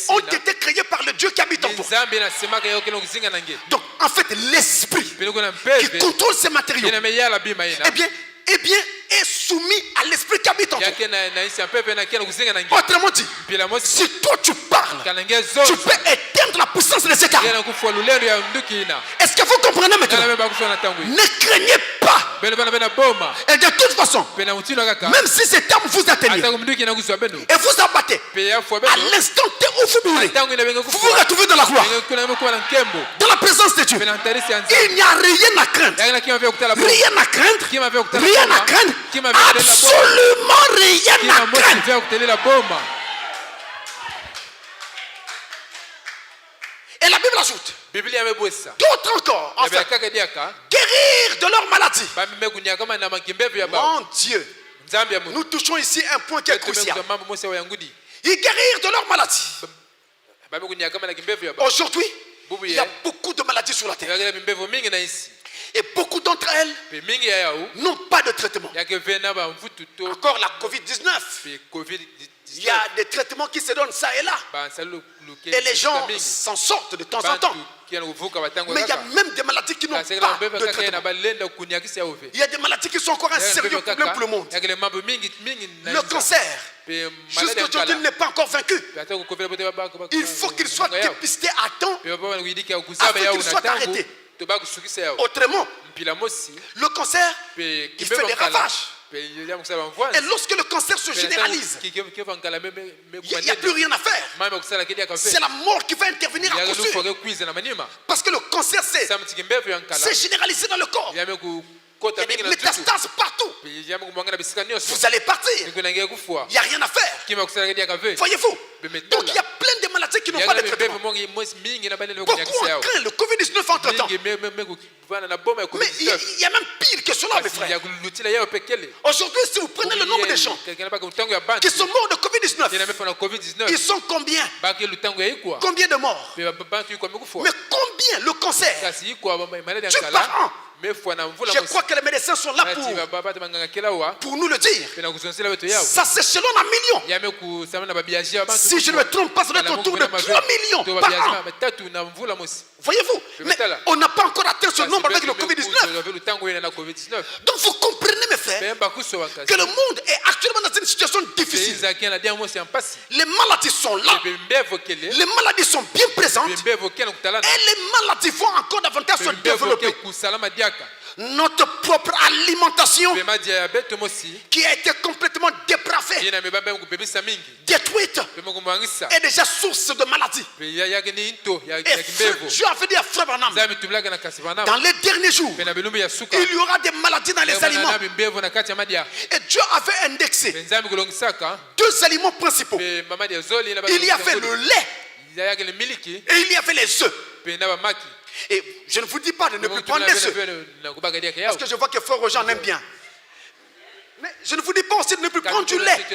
ont été créés par le Dieu qui habite en toi. Donc, en fait, l'esprit qui contrôle ces matériaux, eh bien, est soumis à l'esprit qui habite en toi. Autrement dit, si toi tu parles, tu peux éteindre la puissance de ces armes. Est-ce que vous comprenez maintenant? Ne craignez pas. Et de toute façon, même si cette arme vous atteigne et vous abattez, à l'instant où vous mourrez, vous vous retrouvez dans la gloire, dans la présence de Dieu. Il n'y a rien à craindre. Rien à craindre. Rien à craindre. Absolument rien à craindre. Et la Bible ajoute d'autres encore, en fait, guérir de leur maladie. Mon Dieu, nous touchons ici un point qui est crucial. Ils guérir de leur maladie. Aujourd'hui, il y a beaucoup de maladies sur la terre. Et beaucoup d'entre elles n'ont pas de traitement. Encore la COVID-19. Il y a des traitements qui se donnent ça et là. Et les gens s'en sortent de temps en temps. Mais il y a même des maladies qui n'ont pas de traitement. Il y a des maladies qui sont encore un sérieux problème pour le monde. Le cancer, jusqu'aujourd'hui, n'est pas encore vaincu. Il faut qu'il soit dépisté à temps afin qu'il soit arrêté. Autrement, le cancer, il fait des ravages. Et lorsque le cancer se généralise, il n'y a plus rien à faire. C'est la mort qui va intervenir à coup sûr. Parce que le cancer c'est généralisé dans le corps. Il y a des métastases partout. Vous allez partir. Il n'y a rien à faire. Voyez-vous? Donc il y a plein de maladies qui n'ont pas de traitement. Beaucoup ont craint le Covid-19 entre-temps. Mais il y a même pire que cela, mes frères. Aujourd'hui, si vous prenez le nombre de gens qui sont morts de Covid-19, ils sont combien? Combien de morts? Mais combien le cancer? Tu par an. Je crois que les médecins sont là pour nous le dire. Ça c'est selon un million. Si je ne me trompe pas, ça doit être autour de 3 millions par an. Voyez-vous? Mais on n'a pas encore atteint ce nombre avec le Covid-19. Donc vous comprenez, mes frères, que le monde est actuellement dans une situation difficile. Les maladies sont là. Les maladies sont bien présentes. Et les maladies vont encore davantage se développer. Notre propre alimentation qui a été complètement dépravée, détruite, est déjà source de maladies. Et Dieu a fait dire à Frère Branham, dans les derniers jours, il y aura des maladies dans les aliments. Et Dieu avait indexé 2 aliments principaux. Il y avait le lait et il y avait les œufs. Et je ne vous dis pas de ne plus prendre les œufs, parce que je vois que Frère Roger aime bien. Mais je ne vous dis pas aussi de ne plus prendre du lait.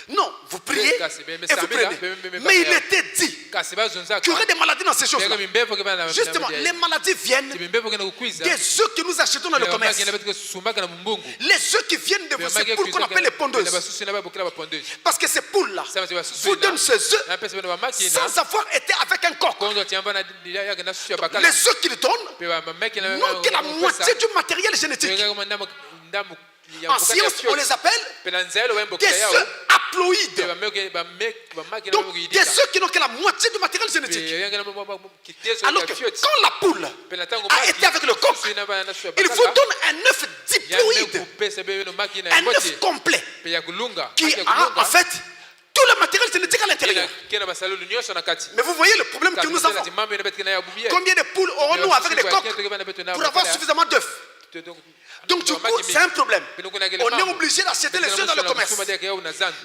Non, vous priez et vous prenez. Mais il était dit qu'il y aurait des maladies dans ces choses-là. Justement, les maladies viennent des œufs que nous achetons dans le commerce. Les œufs qui viennent de ces poules qu'on appelle les pondeuses. Parce que ces poules-là vous donnent ces œufs sans avoir été avec un coq. Les œufs qu'ils donnent n'ont que la moitié du matériel génétique. En science, on les appelle des œufs haploïdes. Donc, des œufs qui n'ont que la moitié du matériel génétique. Alors que quand la poule a été avec le coq, il vous donne un œuf diploïde, un œuf complet, qui a en fait tout le matériel génétique à l'intérieur. Mais vous voyez le problème que nous avons. Combien de poules aurons-nous avec des coques pour avoir suffisamment d'œufs? Donc du coup, c'est un problème. On est obligé d'acheter les œufs dans le commerce.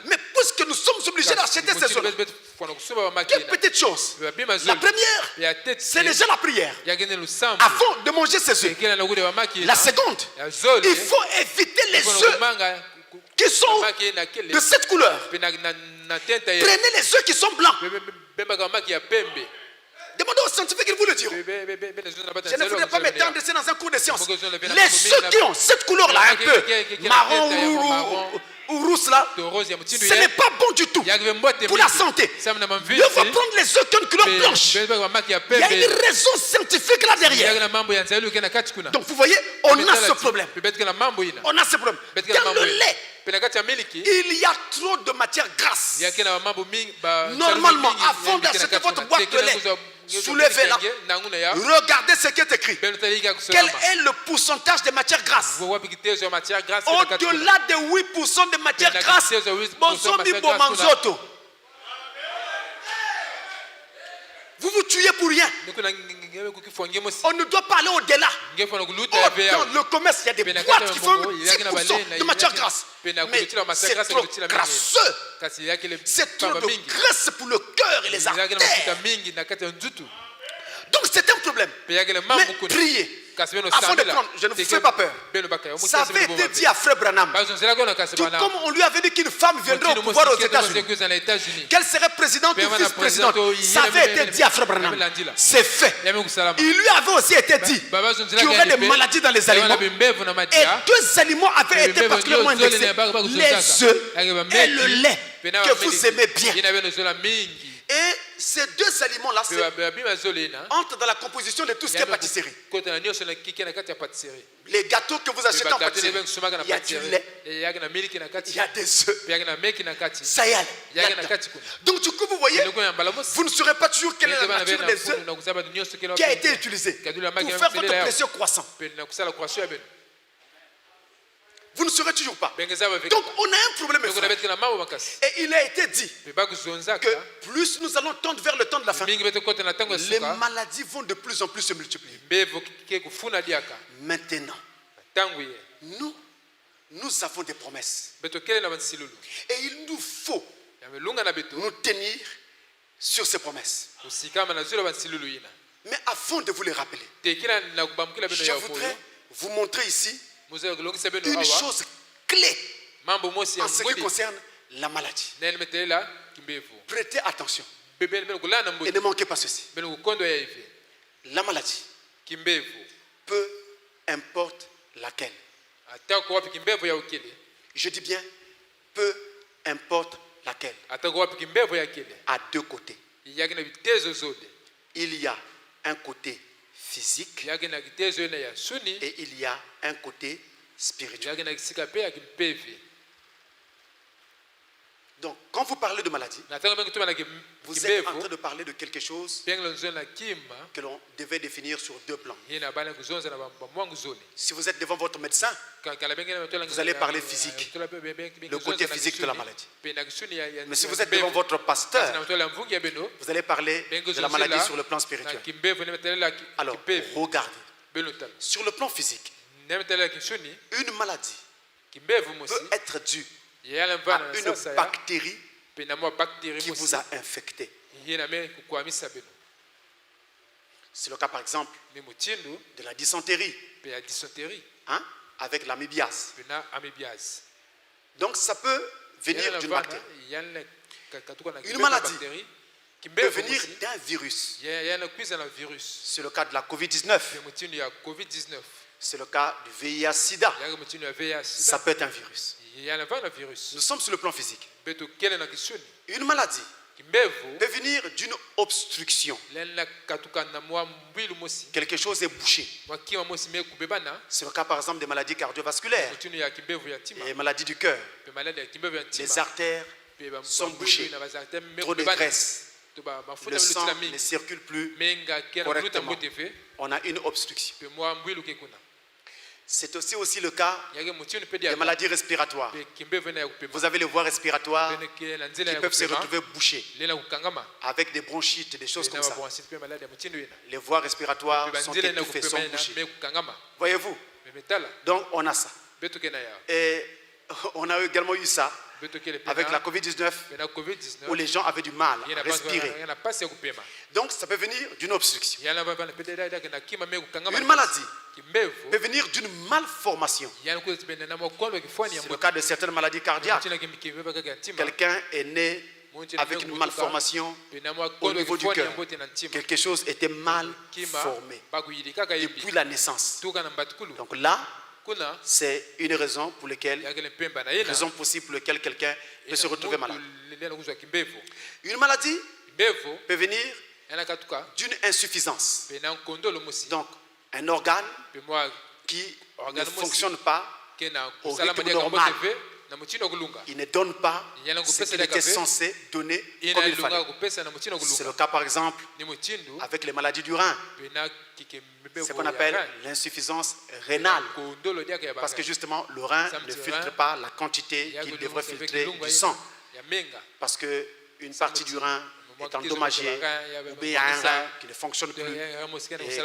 Mais puisque nous sommes obligés d'acheter ces œufs, quelle petite chose. La première, c'est déjà la prière. Avant de manger ces œufs. La seconde, il faut éviter les œufs qui sont de cette couleur. Prenez les œufs qui sont blancs. Demandez aux scientifiques, ils vous le diront. Je ne voudrais pas m'étendre dans un cours de sciences. Les œufs qui ont cette couleur-là, un peu marron ou rousse là, ce n'est pas bon du tout pour la santé. Mieux vaut prendre les œufs qui ont une couleur blanche. Il y a une raison scientifique là derrière. Donc vous voyez, on a ce problème. On a ce problème. Dans le lait, il y a trop de matière grasse. Normalement, avant d'acheter votre boîte de lait, soulevez-la. Regardez ce qui est écrit. Quel est le pourcentage de matière grasse? Au-delà de 8% de matière grasse, vous vous tuez pour rien. On ne doit pas aller au-delà. Dans le commerce, il y a des boîtes qui font 10% de matière grasse. Mais c'est trop grasseux. C'est trop de graisse pour le cœur et les artères. Donc c'est un problème. Mais priez. Avant de prendre, je ne vous fais pas peur. Ça avait été dit à Frère Branham. Tout comme on lui avait dit qu'une femme viendrait au pouvoir aux États-Unis. Qu'elle serait présidente ou vice-présidente. Ça avait été dit à Frère Branham. C'est fait. Il lui avait aussi été dit qu'il y aurait des maladies dans les aliments. Et deux aliments avaient été particulièrement indexés. Les œufs et le lait que vous aimez bien. Et ces deux aliments-là entrent dans la composition de tout ce qui est pâtisserie. Les gâteaux que vous achetez en pâtisserie, il y a du lait, il y a des œufs, ça y est. Donc du coup, vous voyez, vous ne saurez pas toujours quelle est la nature des œufs qui a été utilisée pour faire votre précieux croissant. Vous ne saurez toujours pas. Donc on a un problème. Et il a été dit que plus nous allons tendre vers le temps de la fin, les maladies vont de plus en plus se multiplier. Maintenant, nous avons des promesses. Et il nous faut nous tenir sur ces promesses. Mais avant de vous les rappeler, je voudrais vous montrer ici une chose clé en ce qui concerne la maladie. Prêtez attention et ne manquez pas ceci. La maladie, peu importe laquelle. Je dis bien peu importe laquelle. À deux côtés. Il y a un côté physique et il y a un côté spirituel. Donc, quand vous parlez de maladie, vous êtes en train de parler de quelque chose que l'on devait définir sur deux plans. Si vous êtes devant votre médecin, vous allez parler physique, le côté physique de la maladie. Mais si vous êtes devant votre pasteur, vous allez parler de la maladie sur le plan spirituel. Alors, regardez. Sur le plan physique, une maladie peut être due à une bactérie qui vous a infecté. C'est le cas par exemple de la dysenterie, avec l'amibiase. Donc ça peut venir d'une bactérie. Une maladie peut venir d'un virus. C'est le cas de la COVID-19. C'est le cas du VIH-Sida. Ça peut être un virus. Nous sommes sur le plan physique. Une maladie peut venir d'une obstruction. Quelque chose est bouché. C'est le cas par exemple des maladies cardiovasculaires, des maladies du cœur. Les artères sont bouchées, trop de graisse, le sang ne circule plus correctement. On a une obstruction. C'est aussi le cas des maladies respiratoires. Vous avez les voies respiratoires qui peuvent se retrouver bouchées avec des bronchites, des choses comme ça. Les voies respiratoires sont étouffées, sont bouchées. Voyez-vous? Donc on a ça. Et on a également eu ça avec la COVID-19 où les gens avaient du mal à respirer. Donc ça peut venir d'une obstruction. Une maladie peut venir d'une malformation. C'est le cas de certaines maladies cardiaques. Quelqu'un est né avec une malformation au niveau du cœur. Quelque chose était mal formé depuis la naissance. Donc là, c'est une raison pour laquelle, raison possible pour laquelle quelqu'un peut se retrouver malade. Une maladie peut venir d'une insuffisance. Donc, un organe qui ne fonctionne pas au rythme normal. Il ne donne pas ce qu'il était censé donner comme il fallait. C'est le cas par exemple avec les maladies du rein. C'est ce qu'on appelle l'insuffisance rénale. Parce que justement le rein ne filtre pas la quantité qu'il devrait filtrer du sang. Parce qu'une partie du rein est endommagée, ou bien il y a un rein qui ne fonctionne plus et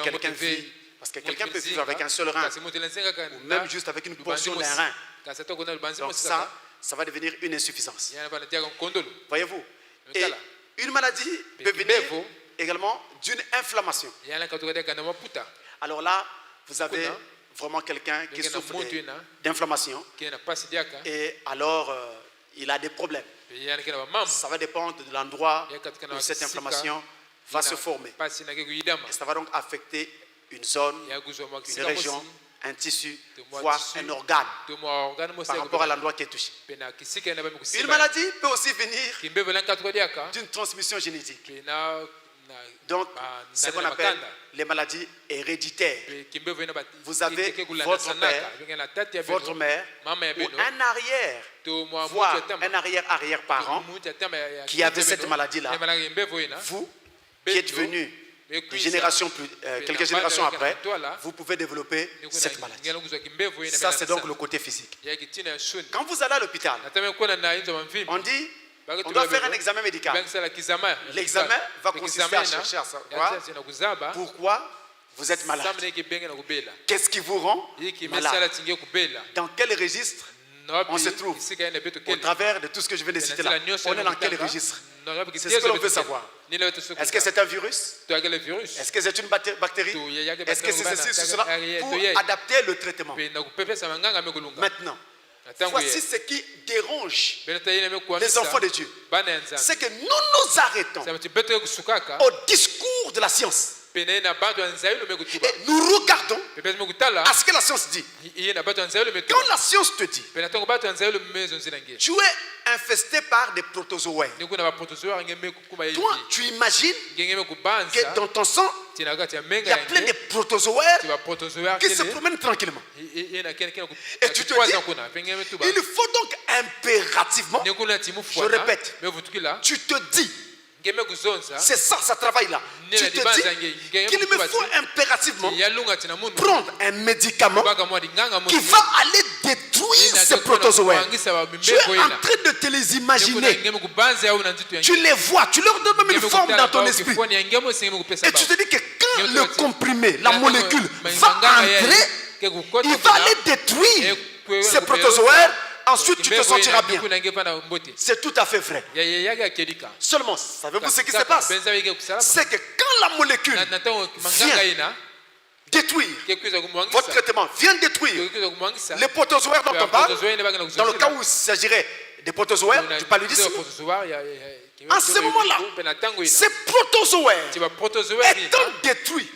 quelqu'un vit. Parce que quelqu'un peut vivre avec un seul rein, ou même juste avec une portion d'un rein. Donc ça va devenir une insuffisance. Voyez-vous? Et une maladie peut venir également d'une inflammation. Alors là, vous avez vraiment quelqu'un qui souffre d'inflammation. Et alors, il a des problèmes. Ça va dépendre de l'endroit où cette inflammation va se former. Et ça va donc affecter une zone, une région, un tissu, voire un organe par rapport à l'endroit qui est touché. Une maladie peut aussi venir d'une transmission génétique. Donc, c'est ce qu'on appelle les maladies héréditaires. Vous avez votre père, votre mère, ou un arrière, voire un arrière-arrière-parent qui avait cette maladie-là. Vous, qui êtes venu quelques générations après, vous pouvez développer cette maladie. Ça, c'est donc le côté physique. Quand vous allez à l'hôpital, on dit, on doit faire un examen médical. L'examen va consister à chercher à savoir pourquoi vous êtes malade. Qu'est-ce qui vous rend malade? Dans quel registre on se trouve? Au travers de tout ce que je viens de citer là, on est dans quel registre? C'est ce que l'on veut savoir. Est-ce que c'est un virus? Est-ce que c'est une bactérie? Est-ce que c'est ceci, c'est cela? Pour adapter le traitement. Maintenant, voici ce qui dérange les enfants de Dieu. C'est que nous nous arrêtons au discours de la science. Et nous regardons à ce que la science dit. Quand la science te dit, tu es infesté par des protozoaires. Toi, tu imagines que dans ton sang, il y a plein de protozoaires qui se promènent tranquillement. Et tu te dis, il faut donc impérativement, je répète, tu te dis, c'est ça, ça travaille là. Tu te dis qu'il me faut impérativement prendre un médicament qui va aller détruire ces protozoaires. Tu es en train de te les imaginer. Tu les vois, tu leur donnes même une forme dans ton esprit. Et tu te dis que quand le comprimé, la molécule va entrer, il va aller détruire ces protozoaires. Ensuite, tu te sentiras bien. C'est tout à fait vrai. Seulement, savez-vous ce qui se passe? C'est que quand la molécule vient détruire, votre traitement vient détruire les protozoaires dont on parle, dans le cas où il s'agirait des protozoaires, du paludisme, en ce moment-là, ces protozoaires étant détruits,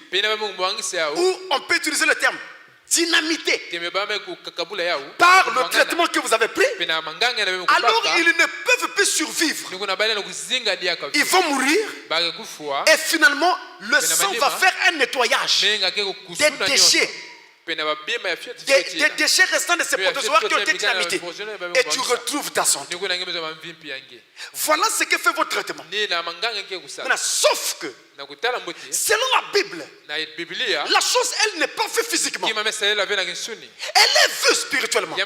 ou on peut utiliser le terme dynamité par le traitement que vous avez pris, alors ils ne peuvent plus survivre. Ils vont mourir et finalement le sang va faire un nettoyage des déchets. Des déchets restants de ces protozoaires qui ont été dynamités. Et tu retrouves ta santé. Voilà ce que fait votre traitement. Maintenant, sauf que, selon la Bible, la chose, elle n'est pas faite physiquement. Elle est vue spirituellement. Et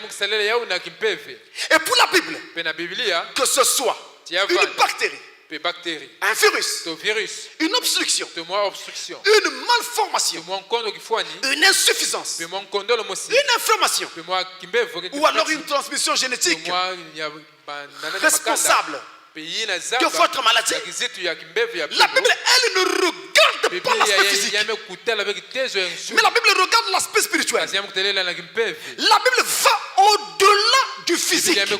pour la Bible, que ce soit une bactérie, un virus, une obstruction, une malformation, une insuffisance, une inflammation, ou alors une transmission génétique responsable de votre maladie. La Bible, elle ne regarde pas l'aspect physique, mais la Bible regarde l'aspect spirituel. La Bible va au-delà du physique. La Bible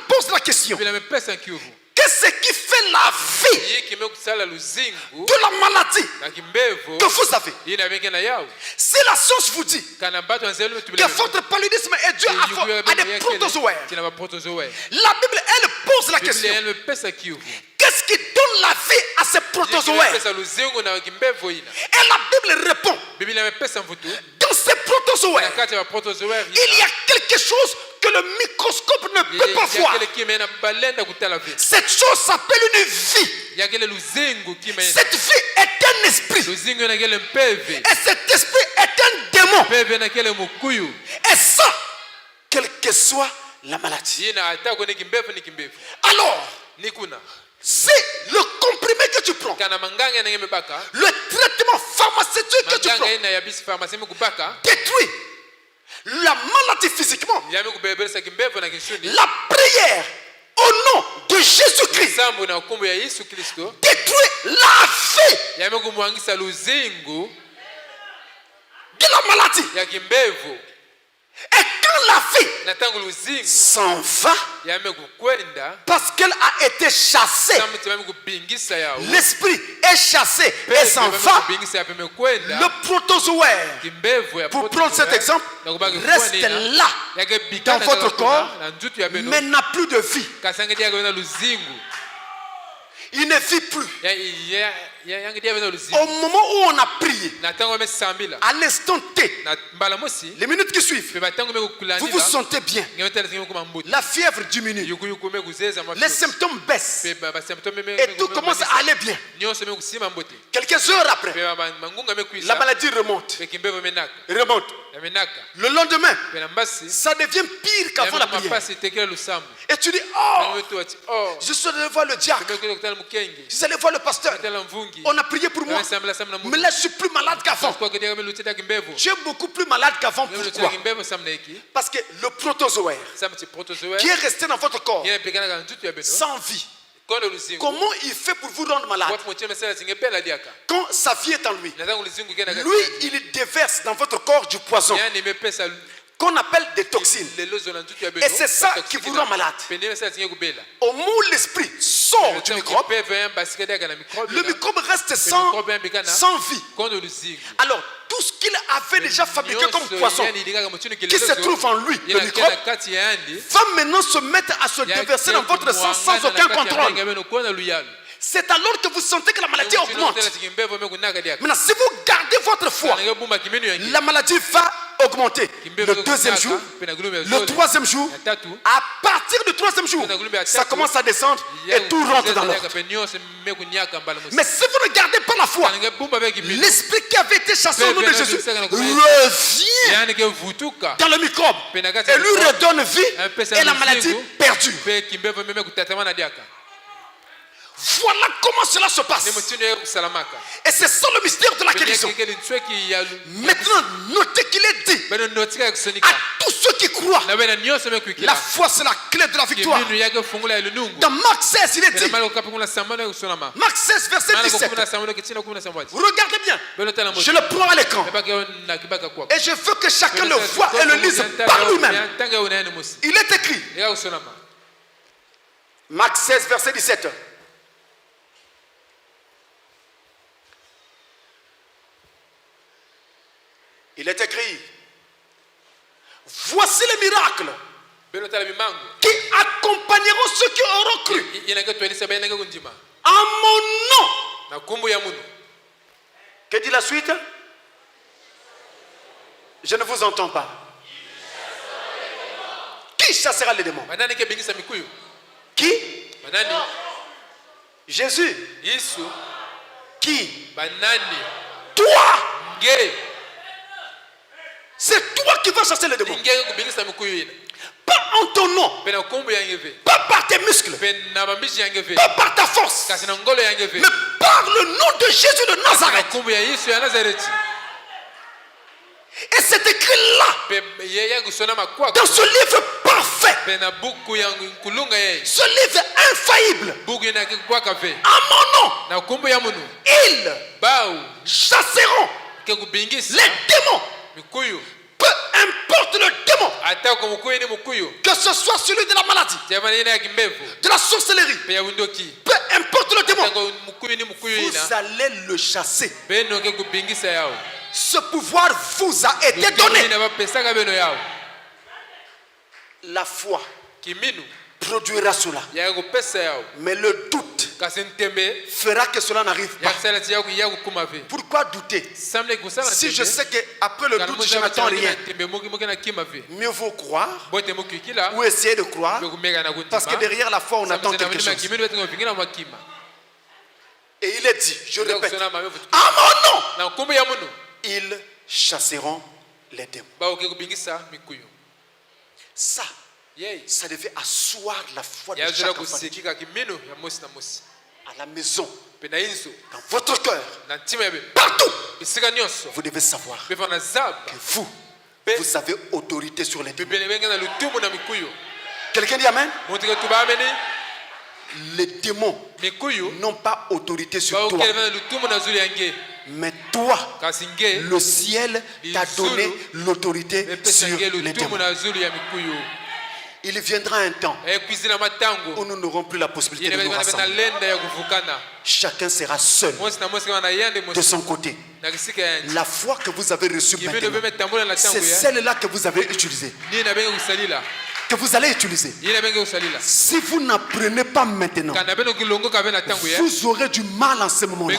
pose la question: qu'est-ce qui fait la vie de la maladie que vous avez? Si la science vous dit que votre paludisme est dû à des protozoaires, la Bible, elle pose la question: qu'est-ce qui donne la vie à ces protozoaires? Et la Bible répond: dans ces protozoaires, il y a quelque chose que le microscope ne peut pas voir. Cette chose s'appelle une vie. Cette vie est un esprit. Et cet esprit est un démon. Et ça, quelle que soit la maladie. Alors, si le comprimé que tu prends, le traitement pharmaceutique que tu prends, détruit la maladie physiquement, la prière au nom de Jésus-Christ détruit la vie de la maladie. Et quand la vie s'en va, parce qu'elle a été chassée, l'esprit est chassé et s'en va, le protozoaire, pour prendre cet exemple, reste là dans votre corps, mais n'a plus de vie. Il ne vit plus. Au moment où on a prié, à l'instant T, les minutes qui suivent, vous vous sentez bien. La fièvre diminue. Les symptômes baissent. Et tout commence à aller bien. Quelques heures après, la maladie remonte. Le lendemain, ça devient pire qu'avant la prière. Et tu dis: oh, je suis allé voir le diacre, je suis allé voir le pasteur, on a prié pour moi, mais là je suis plus malade qu'avant. Tu es beaucoup plus malade qu'avant. Pourquoi? Parce que le protozoaire qui est resté dans votre corps sans vie, comment il fait pour vous rendre malade? Quand sa vie est en lui, il déverse dans votre corps du poison qu'on appelle des toxines. Et c'est ça qui vous rend malade. Au moment où l'esprit sort du microbe, le microbe reste sans vie. Alors, tout ce qu'il avait déjà fabriqué comme poison qui se trouve en lui, le microbe, va maintenant se mettre à se déverser dans votre sang sans aucun contrôle. C'est alors que vous sentez que la maladie augmente. Maintenant, si vous gardez votre foi, la maladie va augmenter. Le deuxième jour, le troisième jour, à partir du troisième jour, ça commence à descendre et tout rentre dans l'ordre. Mais si vous ne gardez pas la foi, l'esprit qui avait été chassé au nom de Jésus revient dans le microbe et lui redonne vie et la maladie perdue. Voilà comment cela se passe. Et c'est ça le mystère de la guérison. Maintenant, notez qu'il est dit à tous ceux qui croient, la foi c'est la clé de la victoire. Dans Marc 16, il est dit, Marc 16, verset 17. Regardez bien, je le prends à l'écran. Et je veux que chacun le voit et le lise par lui-même. Il est écrit, Marc 16, verset 17. Il est écrit, voici les miracles qui accompagneront ceux qui auront cru. En mon nom. Que dit la suite? Je ne vous entends pas. Qui chassera les démons? Qui? Jésus. Qui? Toi. C'est toi qui vas chasser les démons. Pas en ton nom. Pas par tes muscles. Pas par ta force. Mais par le nom de Jésus de Nazareth. Et c'est écrit là, dans ce livre parfait, ce livre infaillible, à mon nom, ils chasseront les démons. Peu importe le démon, que ce soit celui de la maladie, de la sorcellerie, peu importe le démon, vous allez le chasser. Ce pouvoir vous a été donné. La foi produira cela. Mais le doute fera que cela n'arrive pas. Pourquoi douter? Si je sais qu'après le doute, je n'attends rien. Mieux vaut croire ou essayer de croire, parce que derrière la foi, on attend quelque chose. Et il est dit, je répète, à mon nom, ils chasseront les démons. Ça devait asseoir la foi de chaque enfant de Dieu. À la maison, dans votre cœur, partout, vous devez savoir que vous avez autorité sur les démons. Quelqu'un dit Amen? Les démons n'ont pas autorité sur toi. Mais toi, le ciel t'a donné l'autorité sur les démons. Il viendra un temps où nous n'aurons plus la possibilité de nous rassembler. Chacun sera seul de son côté. La foi que vous avez reçue maintenant, c'est celle-là que vous avez utilisée, que vous allez utiliser. Si vous n'apprenez pas maintenant, vous aurez du mal en ce moment-là.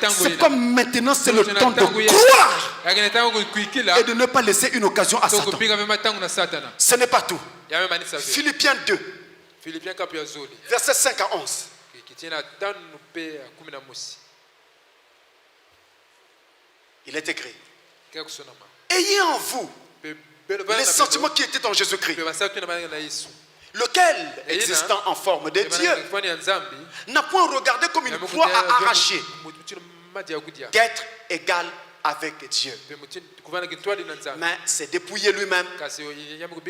C'est comme maintenant, c'est le temps de croire et de ne pas laisser une occasion à Satan. Ce n'est pas tout. Philippiens 2, versets 5 à 11. Il est écrit, ayez en vous les sentiments qui étaient en Jésus-Christ, lequel, existant en forme de Dieu, n'a point regardé comme une proie à arracher d'être égal avec Dieu, mais s'est dépouillé lui-même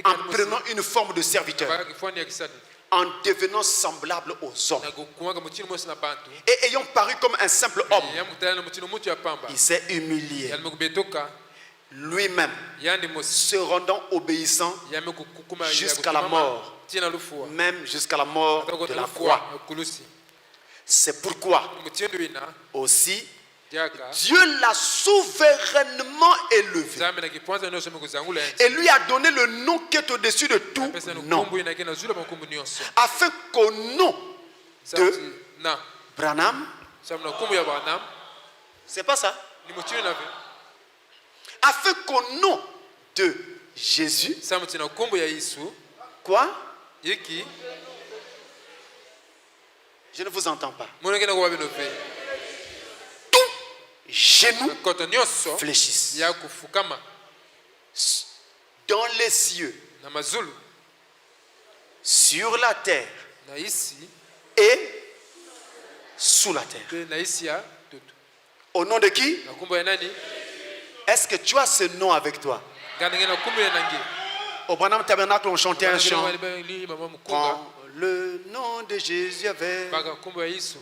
en prenant une forme de serviteur, en devenant semblable aux hommes, et ayant paru comme un simple homme, il s'est humilié lui-même, se rendant obéissant jusqu'à la mort, même jusqu'à la mort de la croix. C'est pourquoi aussi Dieu l'a souverainement élevé et lui a donné le nom qui est au-dessus de tout nom, afin qu'au nom de Branham, c'est pas ça, afin qu'au nom de Jésus, quoi? Je ne vous entends pas. Genoux fléchissent dans les cieux, sur la terre et sous la terre. Au nom de qui? Est-ce que tu as ce nom avec toi? Au Branham Tabernacle, on chantait un chant. Prends le nom de Jésus avec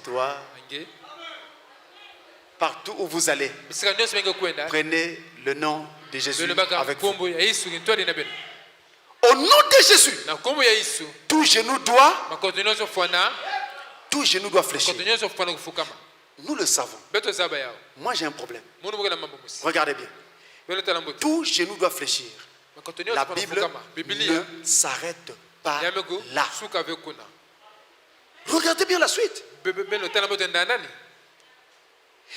toi. Partout où vous allez, prenez le nom de Jésus avec vous. Au nom de Jésus, tout genou doit fléchir. Nous le savons. Moi j'ai un problème. Regardez bien. tout genou doit fléchir. La Bible ne s'arrête pas là. Regardez bien la suite.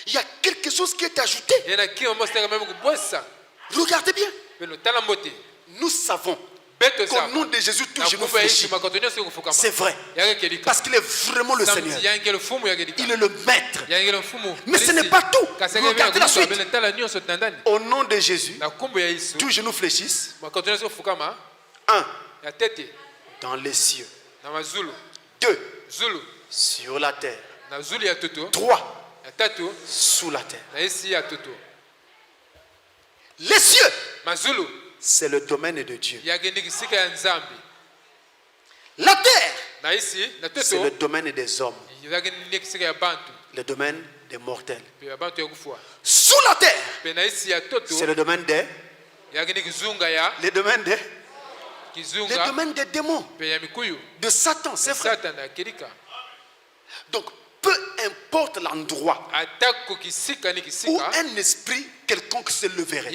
Il y a quelque chose qui est ajouté. Regardez bien. Nous savons qu'au nom de Jésus, tout genou fléchit. C'est vrai. Parce qu'il est vraiment le Seigneur. Il est le maître. Mais ce n'est pas tout. Regardez la suite. Au nom de Jésus, tout genou fléchisse. 1. Dans les cieux. 2. Sur la terre. 3. Sous la terre. Les cieux, c'est le domaine de Dieu. La terre, c'est le domaine des hommes. Le domaine des mortels. Sous la terre, c'est le domaine des... Le domaine des démons. De Satan, c'est vrai. Donc, peu importe l'endroit où un esprit quelconque se leverait,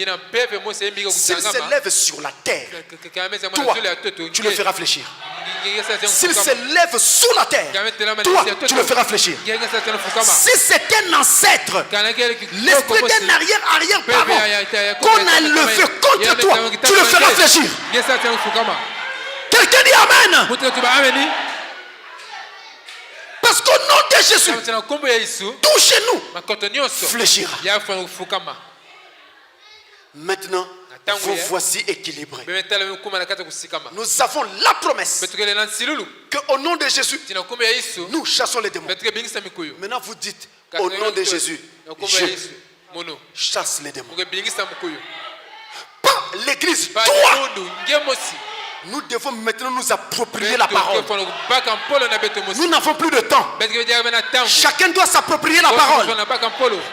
s'il se lève sur la terre, toi, tu le feras fléchir. S'il se lève sous la terre, toi, tu le feras fléchir. Si c'est un ancêtre, l'esprit d'un arrière-parent qu'on a levé contre toi, tu le feras fléchir. Quelqu'un dit Amen. Parce qu'au nom de Jésus, tout chez nous fléchira. Maintenant, vous voici équilibrés. Nous avons la promesse qu'au nom de Jésus, nous chassons les démons. Maintenant, vous dites, au nom de Jésus, je chasse les démons. Pas l'église, toi. Nous devons maintenant nous approprier la parole. Nous n'avons plus de temps. Chacun doit s'approprier la parole.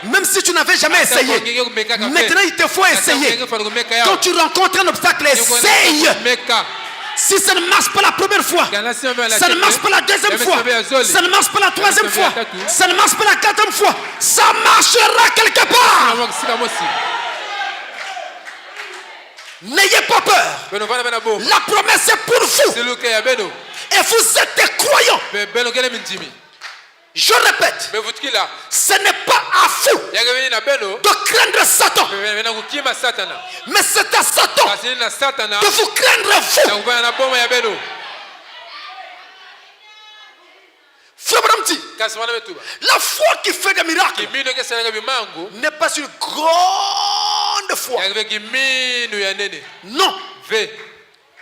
Même si tu n'avais jamais essayé, maintenant il te faut essayer. Quand tu rencontres un obstacle, essaye. Si ça ne marche pas la première fois, ça ne marche pas la deuxième fois, ça ne marche pas la troisième fois, ça ne marche pas la quatrième fois, ça marchera quelque part. N'ayez pas peur. La promesse est pour vous. Et vous êtes des croyants. Je répète, ce n'est pas à vous de craindre Satan. Mais c'est à Satan de vous craindre vous. Frère Bramti, la foi qui fait des miracles n'est pas une grande foi. Non.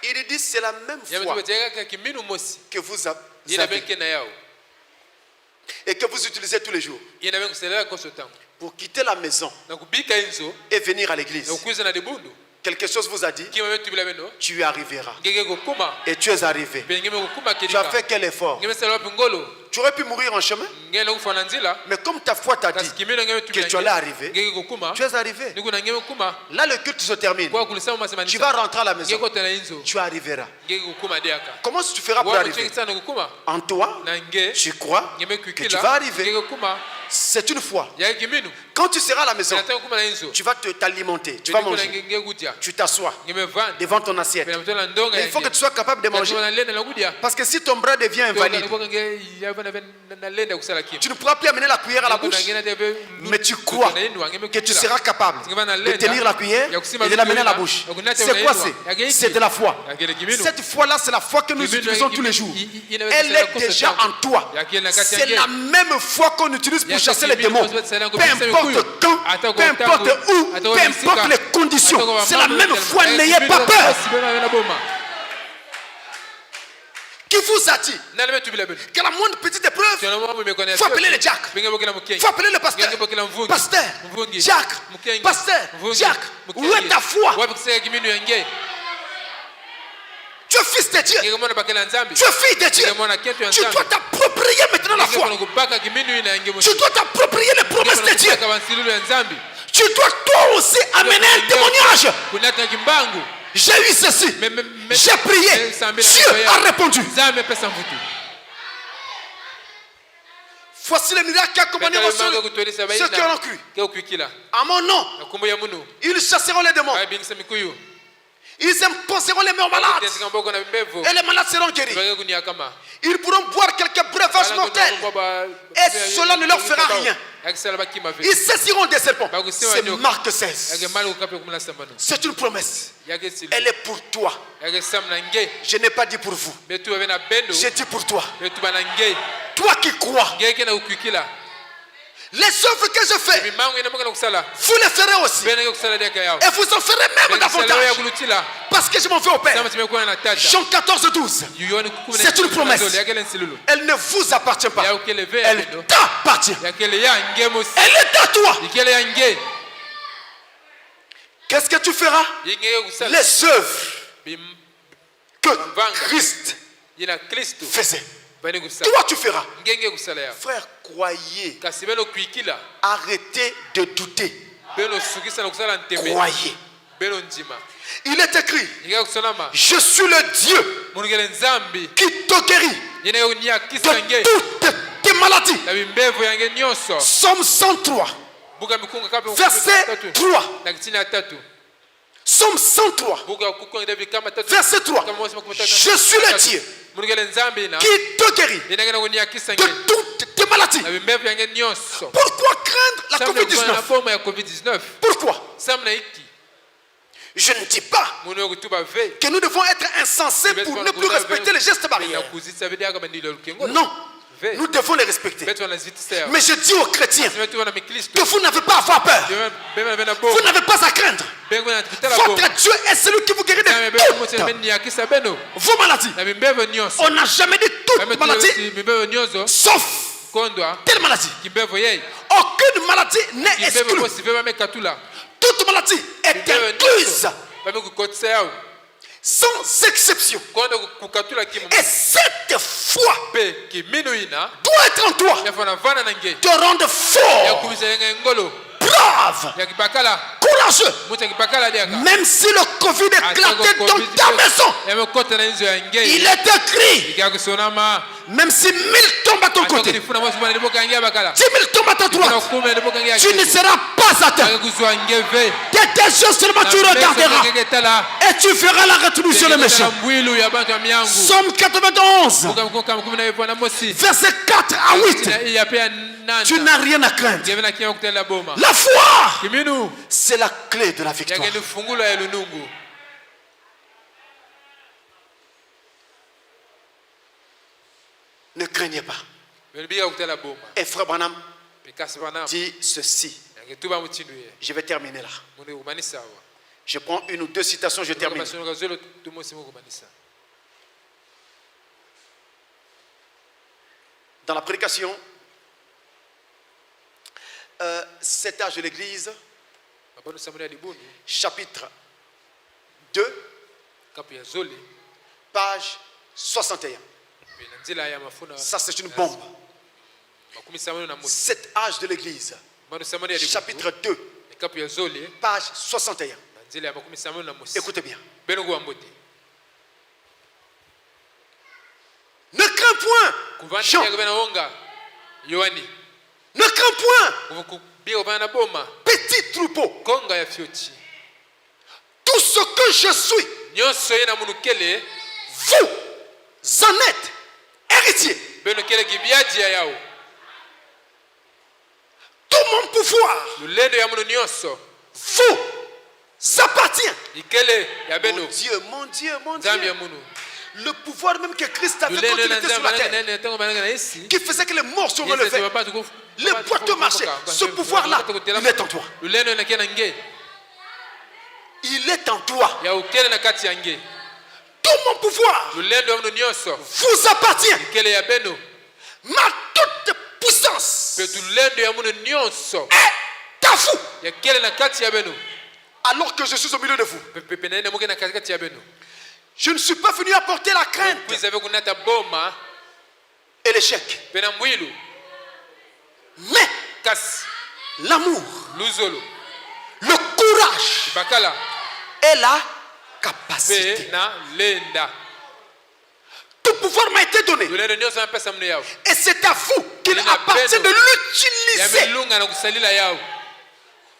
Il dit c'est la même foi que vous avez et que vous utilisez tous les jours pour quitter la maison et venir à l'église. Quelque chose vous a dit, tu y arriveras. Et tu es arrivé. Tu as fait quel effort? Tu aurais pu mourir en chemin. Mais comme ta foi t'a dit que tu allais arriver, tu es arrivé. Là, le culte se termine. Tu vas rentrer à la maison. Tu arriveras. Comment tu feras pour arriver? En toi, tu crois que tu vas arriver. C'est une foi. Quand tu seras à la maison, tu vas t'alimenter, tu vas manger, tu t'assois devant ton assiette. Mais il faut que tu sois capable de manger. Parce que si ton bras devient invalide, tu ne pourras plus amener la cuillère à la bouche. Mais tu crois que tu seras capable de tenir la cuillère et de l'amener à la bouche. C'est quoi c'est de la foi. Cette foi-là, c'est la foi que nous utilisons tous les jours. Elle est déjà en toi. C'est la même foi qu'on utilise pour chasser les démons. Peu importe quand, peu importe où, peu importe les conditions. C'est la même foi, n'ayez pas peur. Qui vous a dit que la moindre petite épreuve, il faut appeler le Jack, il faut appeler le pasteur. Pasteur, Jack, pasteur, Jack, où est ta foi? Tu es fils de Dieu. Tu es fille de Dieu. Tu dois t'approprier maintenant la foi. Tu dois t'approprier les promesses de Dieu. Tu dois toi aussi amener un témoignage. J'ai eu ceci. J'ai prié. Dieu a répondu. Voici le miracle qui accompagnera ceux qui auront cru. À mon nom, ils chasseront les démons. Ils imposeront les mains aux malades. Et les malades seront guéris. Ils pourront boire quelques breuvages mortels. Et cela ne leur fera rien. Ils saisiront des serpents. C'est Marc 16. C'est une promesse. Elle est pour toi. Je n'ai pas dit pour vous. J'ai dit pour toi. Toi qui crois. Les œuvres que je fais, vous les ferez aussi. Et vous en ferez même davantage. Parce que je m'en vais au Père. Jean 14, 12. C'est une promesse. Elle ne vous appartient pas. Elle t'appartient. Elle est à toi. Qu'est-ce que tu feras? Les œuvres que Christ faisait. Toi tu feras. Frère, croyez. Arrêtez de douter. Croyez. Il est écrit: je suis le Dieu qui te guérit de toutes tes maladies. Psaume 103 verset 3. Psaume 103 verset 3. Je suis le Dieu qui te guérit de toutes tes maladies. Pourquoi craindre la COVID-19? Pourquoi? Je ne dis pas que nous devons être insensés pour ne plus respecter les gestes barrières. Non, nous devons les respecter. Mais je dis aux chrétiens que vous n'avez pas à avoir peur. Vous n'avez pas à craindre. Votre Dieu est celui qui vous guérit de toutes vos maladies. On n'a jamais dit toutes maladies, sauf telle maladie. Aucune maladie n'est exclue. Toute maladie est incluse. Sans exception. Et cette foi doit être en toi. Te rendre fort, brave, courageux. Même si le Covid éclatait dans ta maison, il est écrit: même si 1000 tombent à ton côté, 10 000 tombent à ta droite, tu ne seras pas atteint. De tes yeux seulement tu regarderas et tu feras la rétribution des méchants. Psaume 91 verset 4 à 8. Tu n'as rien à craindre. La foi, c'est la clé de la victoire. Ne craignez pas. Et Frère Branham dit ceci. Je vais terminer là. Je prends une ou deux citations, je termine. Dans la prédication, cet âge de l'Église, chapitre 2, page 61. Ça, c'est une bombe. Cet âge de l'Église, chapitre 2, page 61. Écoutez bien. Ne crains point, Jean. Ne crains point, petit troupeau. Tout ce que je suis, vous en êtes héritier. Tout mon pouvoir vous appartient. Mon Dieu. Le pouvoir même que Christ avait quand il était sur la terre, qui faisait que les morts se relevaient, les boiteux marchaient. Ce pouvoir-là, il est en toi. Il est en toi. Tout mon pouvoir vous appartient. Ma toute puissance est à vous. Alors que je suis au milieu de vous. Je ne suis pas venu apporter la crainte et l'échec. Mais l'amour, le courage et la capacité. Tout pouvoir m'a été donné. Et c'est à vous qu'il appartient de l'utiliser.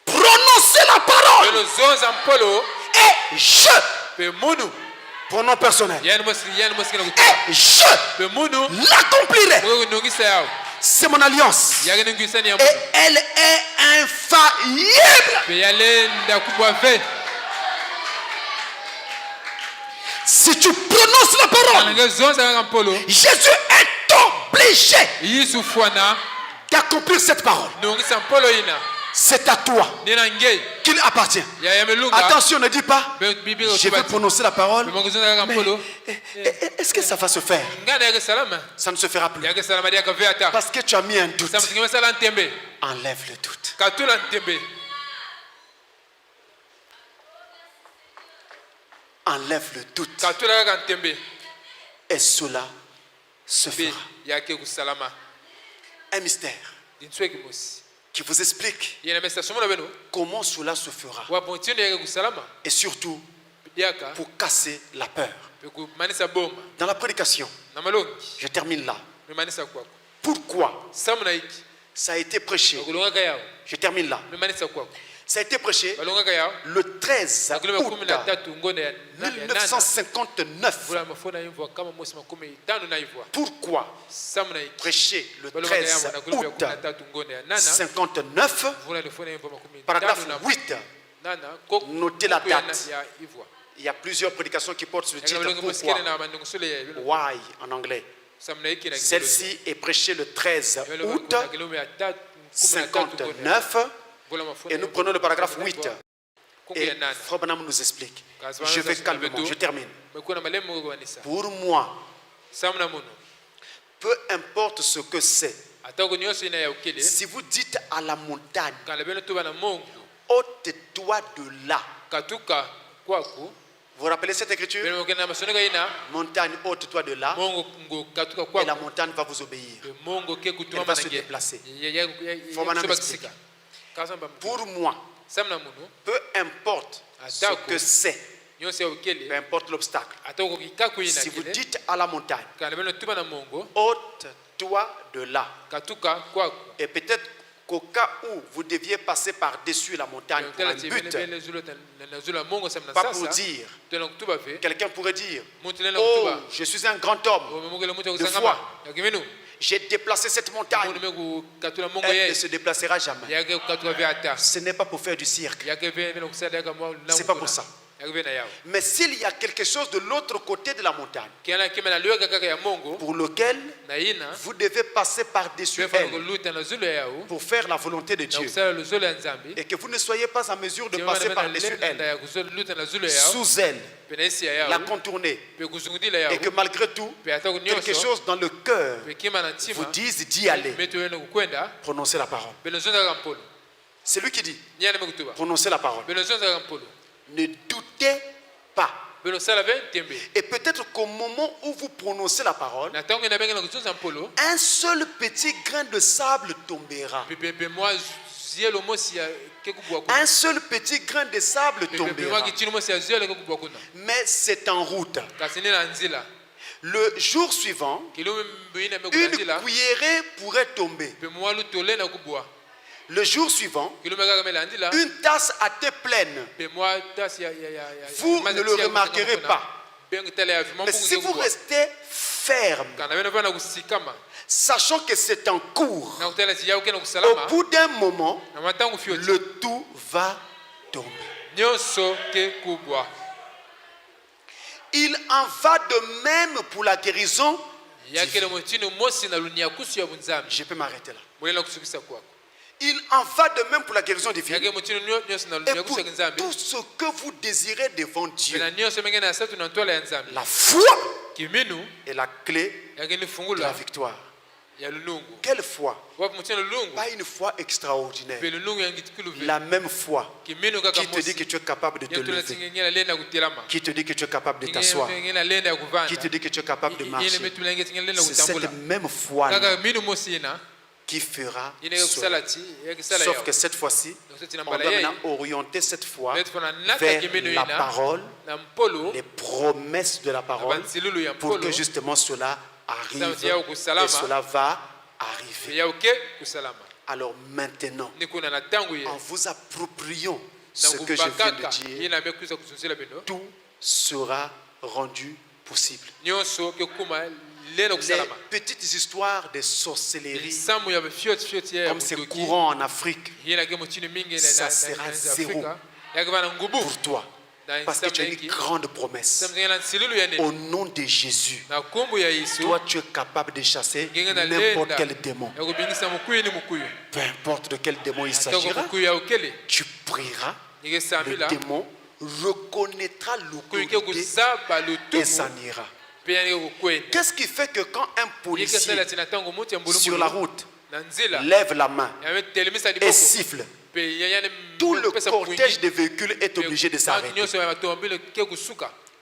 Prononcez la parole. Et je. Pronom personnel. Et je l'accomplirai. C'est mon alliance. Et elle est infaillible. Si tu prononces la parole, Jésus est obligé d'accomplir cette parole. C'est à toi qu'il appartient. Attention, ne dis pas, je vais prononcer la parole, mais est-ce que ça va se faire? Ça ne se fera plus. Parce que tu as mis un doute. Enlève le doute. Enlève le doute. Et cela se fera. Un mystère qui vous explique comment cela se fera. Et surtout, pour casser la peur. Dans la prédication, je termine là. Pourquoi ça a été prêché? Je termine là. Ça a été prêché le 13 août 1959. Pourquoi prêcher le 13 août 1959? Paragraphe 8. Notez la date. Il y a plusieurs prédications qui portent ce titre. Pourquoi? Why en anglais. Celle-ci est prêchée le 13 août 1959. Et nous prenons le paragraphe 8. Et Frère Branham nous explique. Je vais calmement, je termine. Pour moi, peu importe ce que c'est, si vous dites à la montagne, ôte-toi de là. Vous vous rappelez cette écriture? Montagne, ôte-toi de là. Et la montagne va vous obéir. Elle va se déplacer. Frère Branham explique. Pour moi, peu importe ce que c'est, peu importe l'obstacle, si vous dites à la montagne, ôte-toi de là, et peut-être qu'au cas où vous deviez passer par-dessus la montagne pour un but, pas pour dire, quelqu'un pourrait dire, oh, je suis un grand homme de foi. J'ai déplacé cette montagne. Elle ne se déplacera jamais. Ce n'est pas pour faire du cirque. Ce n'est pas pour ça. Mais s'il y a quelque chose de l'autre côté de la montagne pour lequel vous devez passer par-dessus elle pour faire la volonté de Dieu et que vous ne soyez pas en mesure de passer par-dessus elle, sous elle, la contourner, et que malgré tout quelque chose dans le cœur vous dise d'y aller, prononcez la parole. C'est lui qui dit prononcez la parole. Ne doutez pas. Et peut-être qu'au moment où vous prononcez la parole, un seul petit grain de sable tombera. Un seul petit grain de sable tombera. Mais c'est en route. Le jour suivant, une cuillerée pourrait tomber. Le jour suivant, une tasse à thé pleine. Vous ne le remarquerez pas. Mais si vous restez ferme, sachant que c'est en cours, au bout d'un moment, le tout va tomber. Il en va de même pour la guérison. Je peux m'arrêter là. Il en va de même pour la guérison divine. Et pour tout ce que vous désirez devant Dieu. La foi est la clé de la victoire. Quelle foi? Pas une foi extraordinaire. La même foi qui te dit que tu es capable de te lever, qui te dit que tu es capable de t'asseoir, qui te dit que tu es capable de marcher. C'est cette même foi qui fera cela. Sauf que cette fois-ci, on doit maintenant orienter cette foi vers la parole, les promesses de la parole, pour que justement cela arrive et cela va arriver. Alors maintenant, en vous appropriant ce que je viens de dire, tout sera rendu possible. Les petites histoires de sorcellerie, comme c'est courant en Afrique, ça sera zéro pour toi. Parce que tu as une grande promesse. Au nom de Jésus, toi tu es capable de chasser n'importe quel démon. Peu importe de quel démon il s'agira, tu prieras, le démon reconnaîtra l'autorité et s'en ira. Qu'est-ce qui fait que quand un policier sur la route lève la main et siffle, tout le cortège de véhicules est obligé de s'arrêter?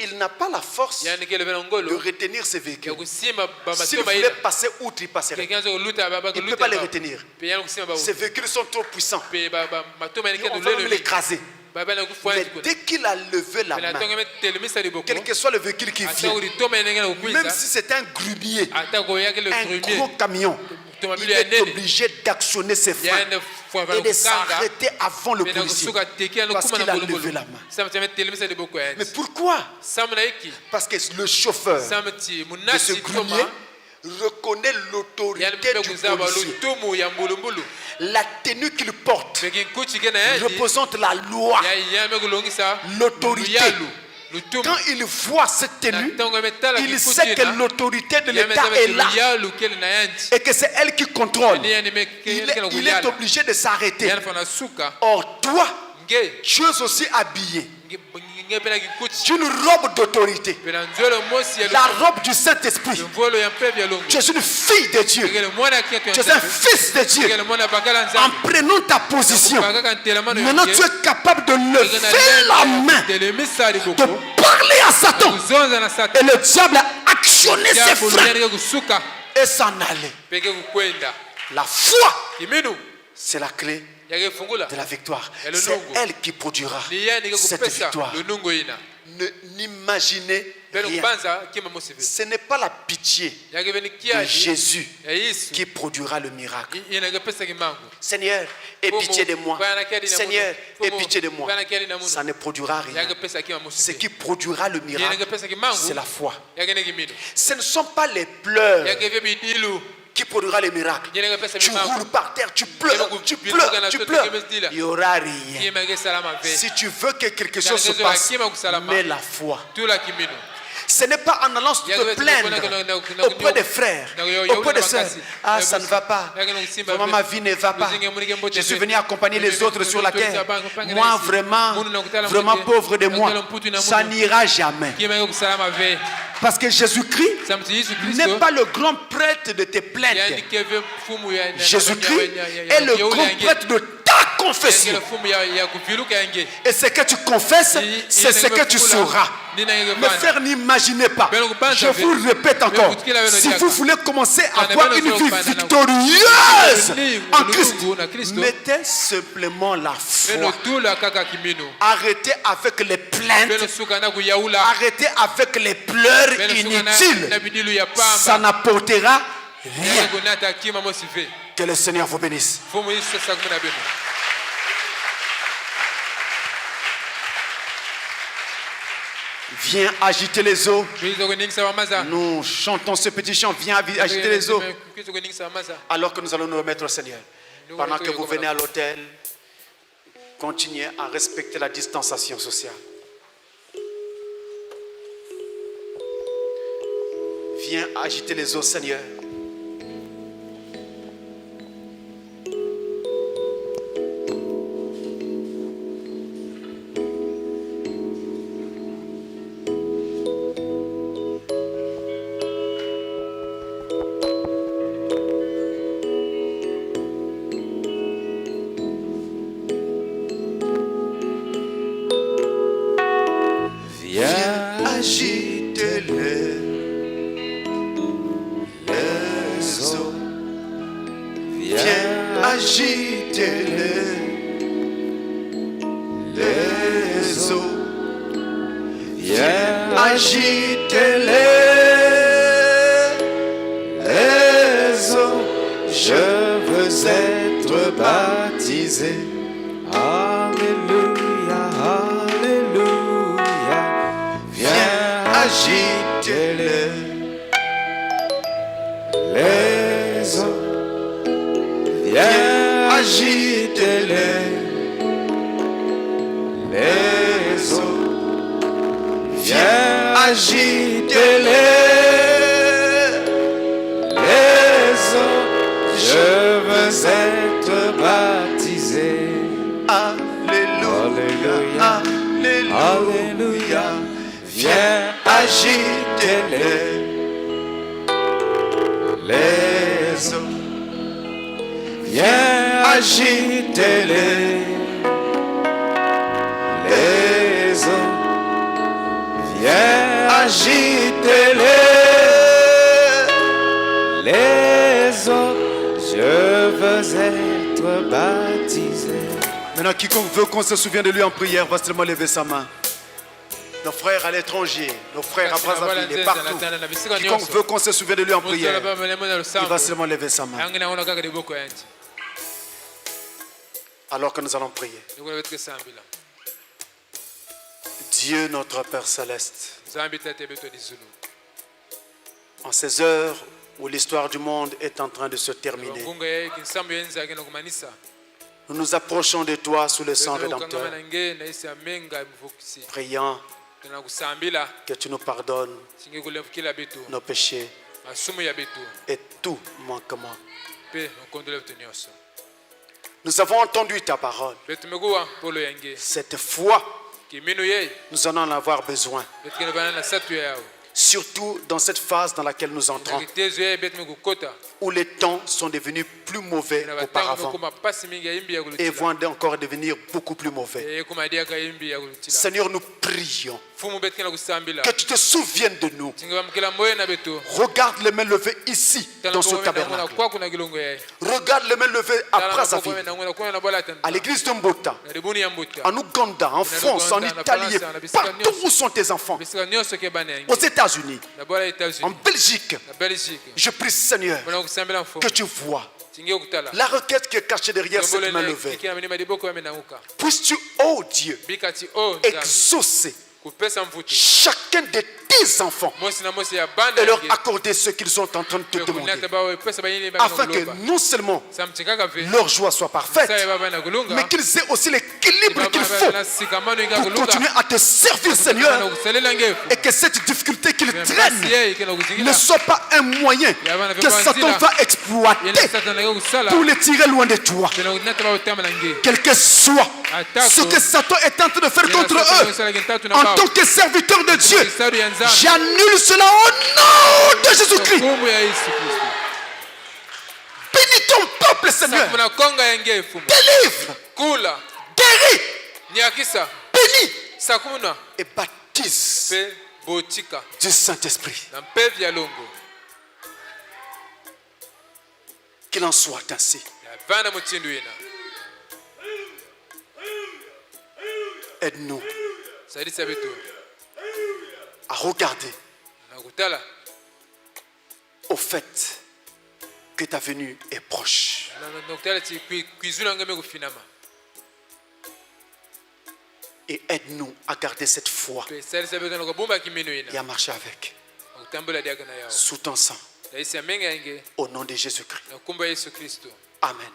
Il n'a pas la force de retenir ces véhicules. S'il voulait passer outre, il passerait. Il ne peut pas les retenir. Ces véhicules sont trop puissants. On va même l'écraser. Mais dès qu'il a levé la main, quel que soit le véhicule qui vient, même si c'est un grumier, un gros camion, il est obligé d'actionner ses freins et de s'arrêter avant le policier parce qu'il a levé la main. Mais pourquoi? Parce que le chauffeur de ce grumier reconnaît l'autorité du policier. La tenue qu'il porte représente la loi, l'autorité. Quand il voit cette tenue, il sait que l'autorité de l'État est là et que c'est elle qui contrôle. Il est obligé de s'arrêter. Or toi, tu es aussi habillé d'une robe d'autorité, la robe du Saint-Esprit. Tu es une fille de Dieu, tu es un fils de Dieu. En prenant ta position, maintenant tu es capable de lever la main, de parler à Satan, et le diable a actionné ses freins et s'en aller. La foi, c'est la clé de la victoire. C'est elle qui produira cette victoire. N'imaginez rien. Ce n'est pas la pitié de Jésus qui produira le miracle. Seigneur, aie pitié de moi. Seigneur, aie pitié de moi. Ça ne produira rien. Ce qui produira le miracle, c'est la foi. Ce ne sont pas les pleurs qui produira les miracles. Tu roules par terre, tu pleures. Il n'y aura rien. Si tu veux que quelque chose se passe, mets la foi. Ce n'est pas en allant te plaindre auprès des frères, auprès des sœurs. Ah, ça ne va pas. Vraiment, ma vie ne va pas. Je suis venu accompagner les autres sur la terre. Moi, vraiment pauvre de moi. Ça n'ira jamais. Parce que Jésus-Christ n'est pas le grand prêtre de tes plaintes. Jésus-Christ est le grand prêtre de ta confession. Et ce que tu confesses, c'est ce que tu sauras. Mes frères, n'imaginez pas. Je vous répète encore. Si vous voulez commencer à avoir une vie victorieuse en Christ, mettez simplement la foi. Arrêtez avec les plaintes. Arrêtez avec les pleurs inutiles. Ça n'apportera rien. Que le Seigneur vous bénisse. Viens agiter les eaux. Nous chantons ce petit chant. Viens agiter les eaux. Alors que nous allons nous remettre au Seigneur. Pendant que vous venez à l'autel, continuez à respecter la distanciation sociale. Viens agiter les eaux, Seigneur. baptisé. Alléluia, Alléluia. Viens agiter les eaux. Viens agiter les eaux. Viens agiter les eaux. Je veux être baptisé. Alléluia, Alléluia, Alléluia. Viens agiter les eaux. Viens agiter les eaux. Viens agiter les eaux. Je veux être baptisé. Maintenant, quiconque veut qu'on se souvienne de lui en prière va seulement lever sa main. Nos frères à l'étranger, nos frères à Brazzaville et partout. Quiconque veut qu'on se souvienne de lui en prière, il va seulement lever sa main. Alors que nous allons prier. Dieu notre Père Céleste, en ces heures où l'histoire du monde est en train de se terminer, nous nous approchons de toi sous le sang rédempteur, priant que tu nous pardonnes nos péchés et tout manquement. Nous avons entendu ta parole. Cette foi, nous en avoir besoin. Surtout dans cette phase dans laquelle nous entrons, où les temps sont devenus plus mauvais qu'auparavant et vont encore devenir beaucoup plus mauvais. Seigneur, nous prions que tu te souviennes de nous. Regarde les mains levées ici dans ce tabernacle. Regarde les mains levées à Brazzaville, à l'église de Mbota, en Ouganda, en France, en Italie, partout où sont tes enfants, aux États-Unis, en Belgique. Je prie, Seigneur, que tu vois la requête qui est cachée derrière cette main levée. Puisses-tu, oh Dieu, exaucer chacun de tes enfants et leur accorder ce qu'ils sont en train de te demander, afin que non seulement leur joie soit parfaite, mais qu'ils aient aussi l'équilibre qu'il faut pour continuer à te servir, Seigneur, et que cette difficulté qu'ils traînent ne soit pas un moyen que Satan va exploiter pour les tirer loin de toi. Quel que soit ce que Satan est en train de faire contre eux, en tant que serviteur de Dieu, j'annule cela au nom de Jésus-Christ. Bénis ton peuple, Seigneur. Délivre. Guéris. Bénis. Et baptise du Saint-Esprit. Qu'il en soit ainsi. Aide-nous à regarder au fait que ta venue est proche. Et aide-nous à garder cette foi et à marcher avec. Sous ton sang. Au nom de Jésus-Christ. Amen.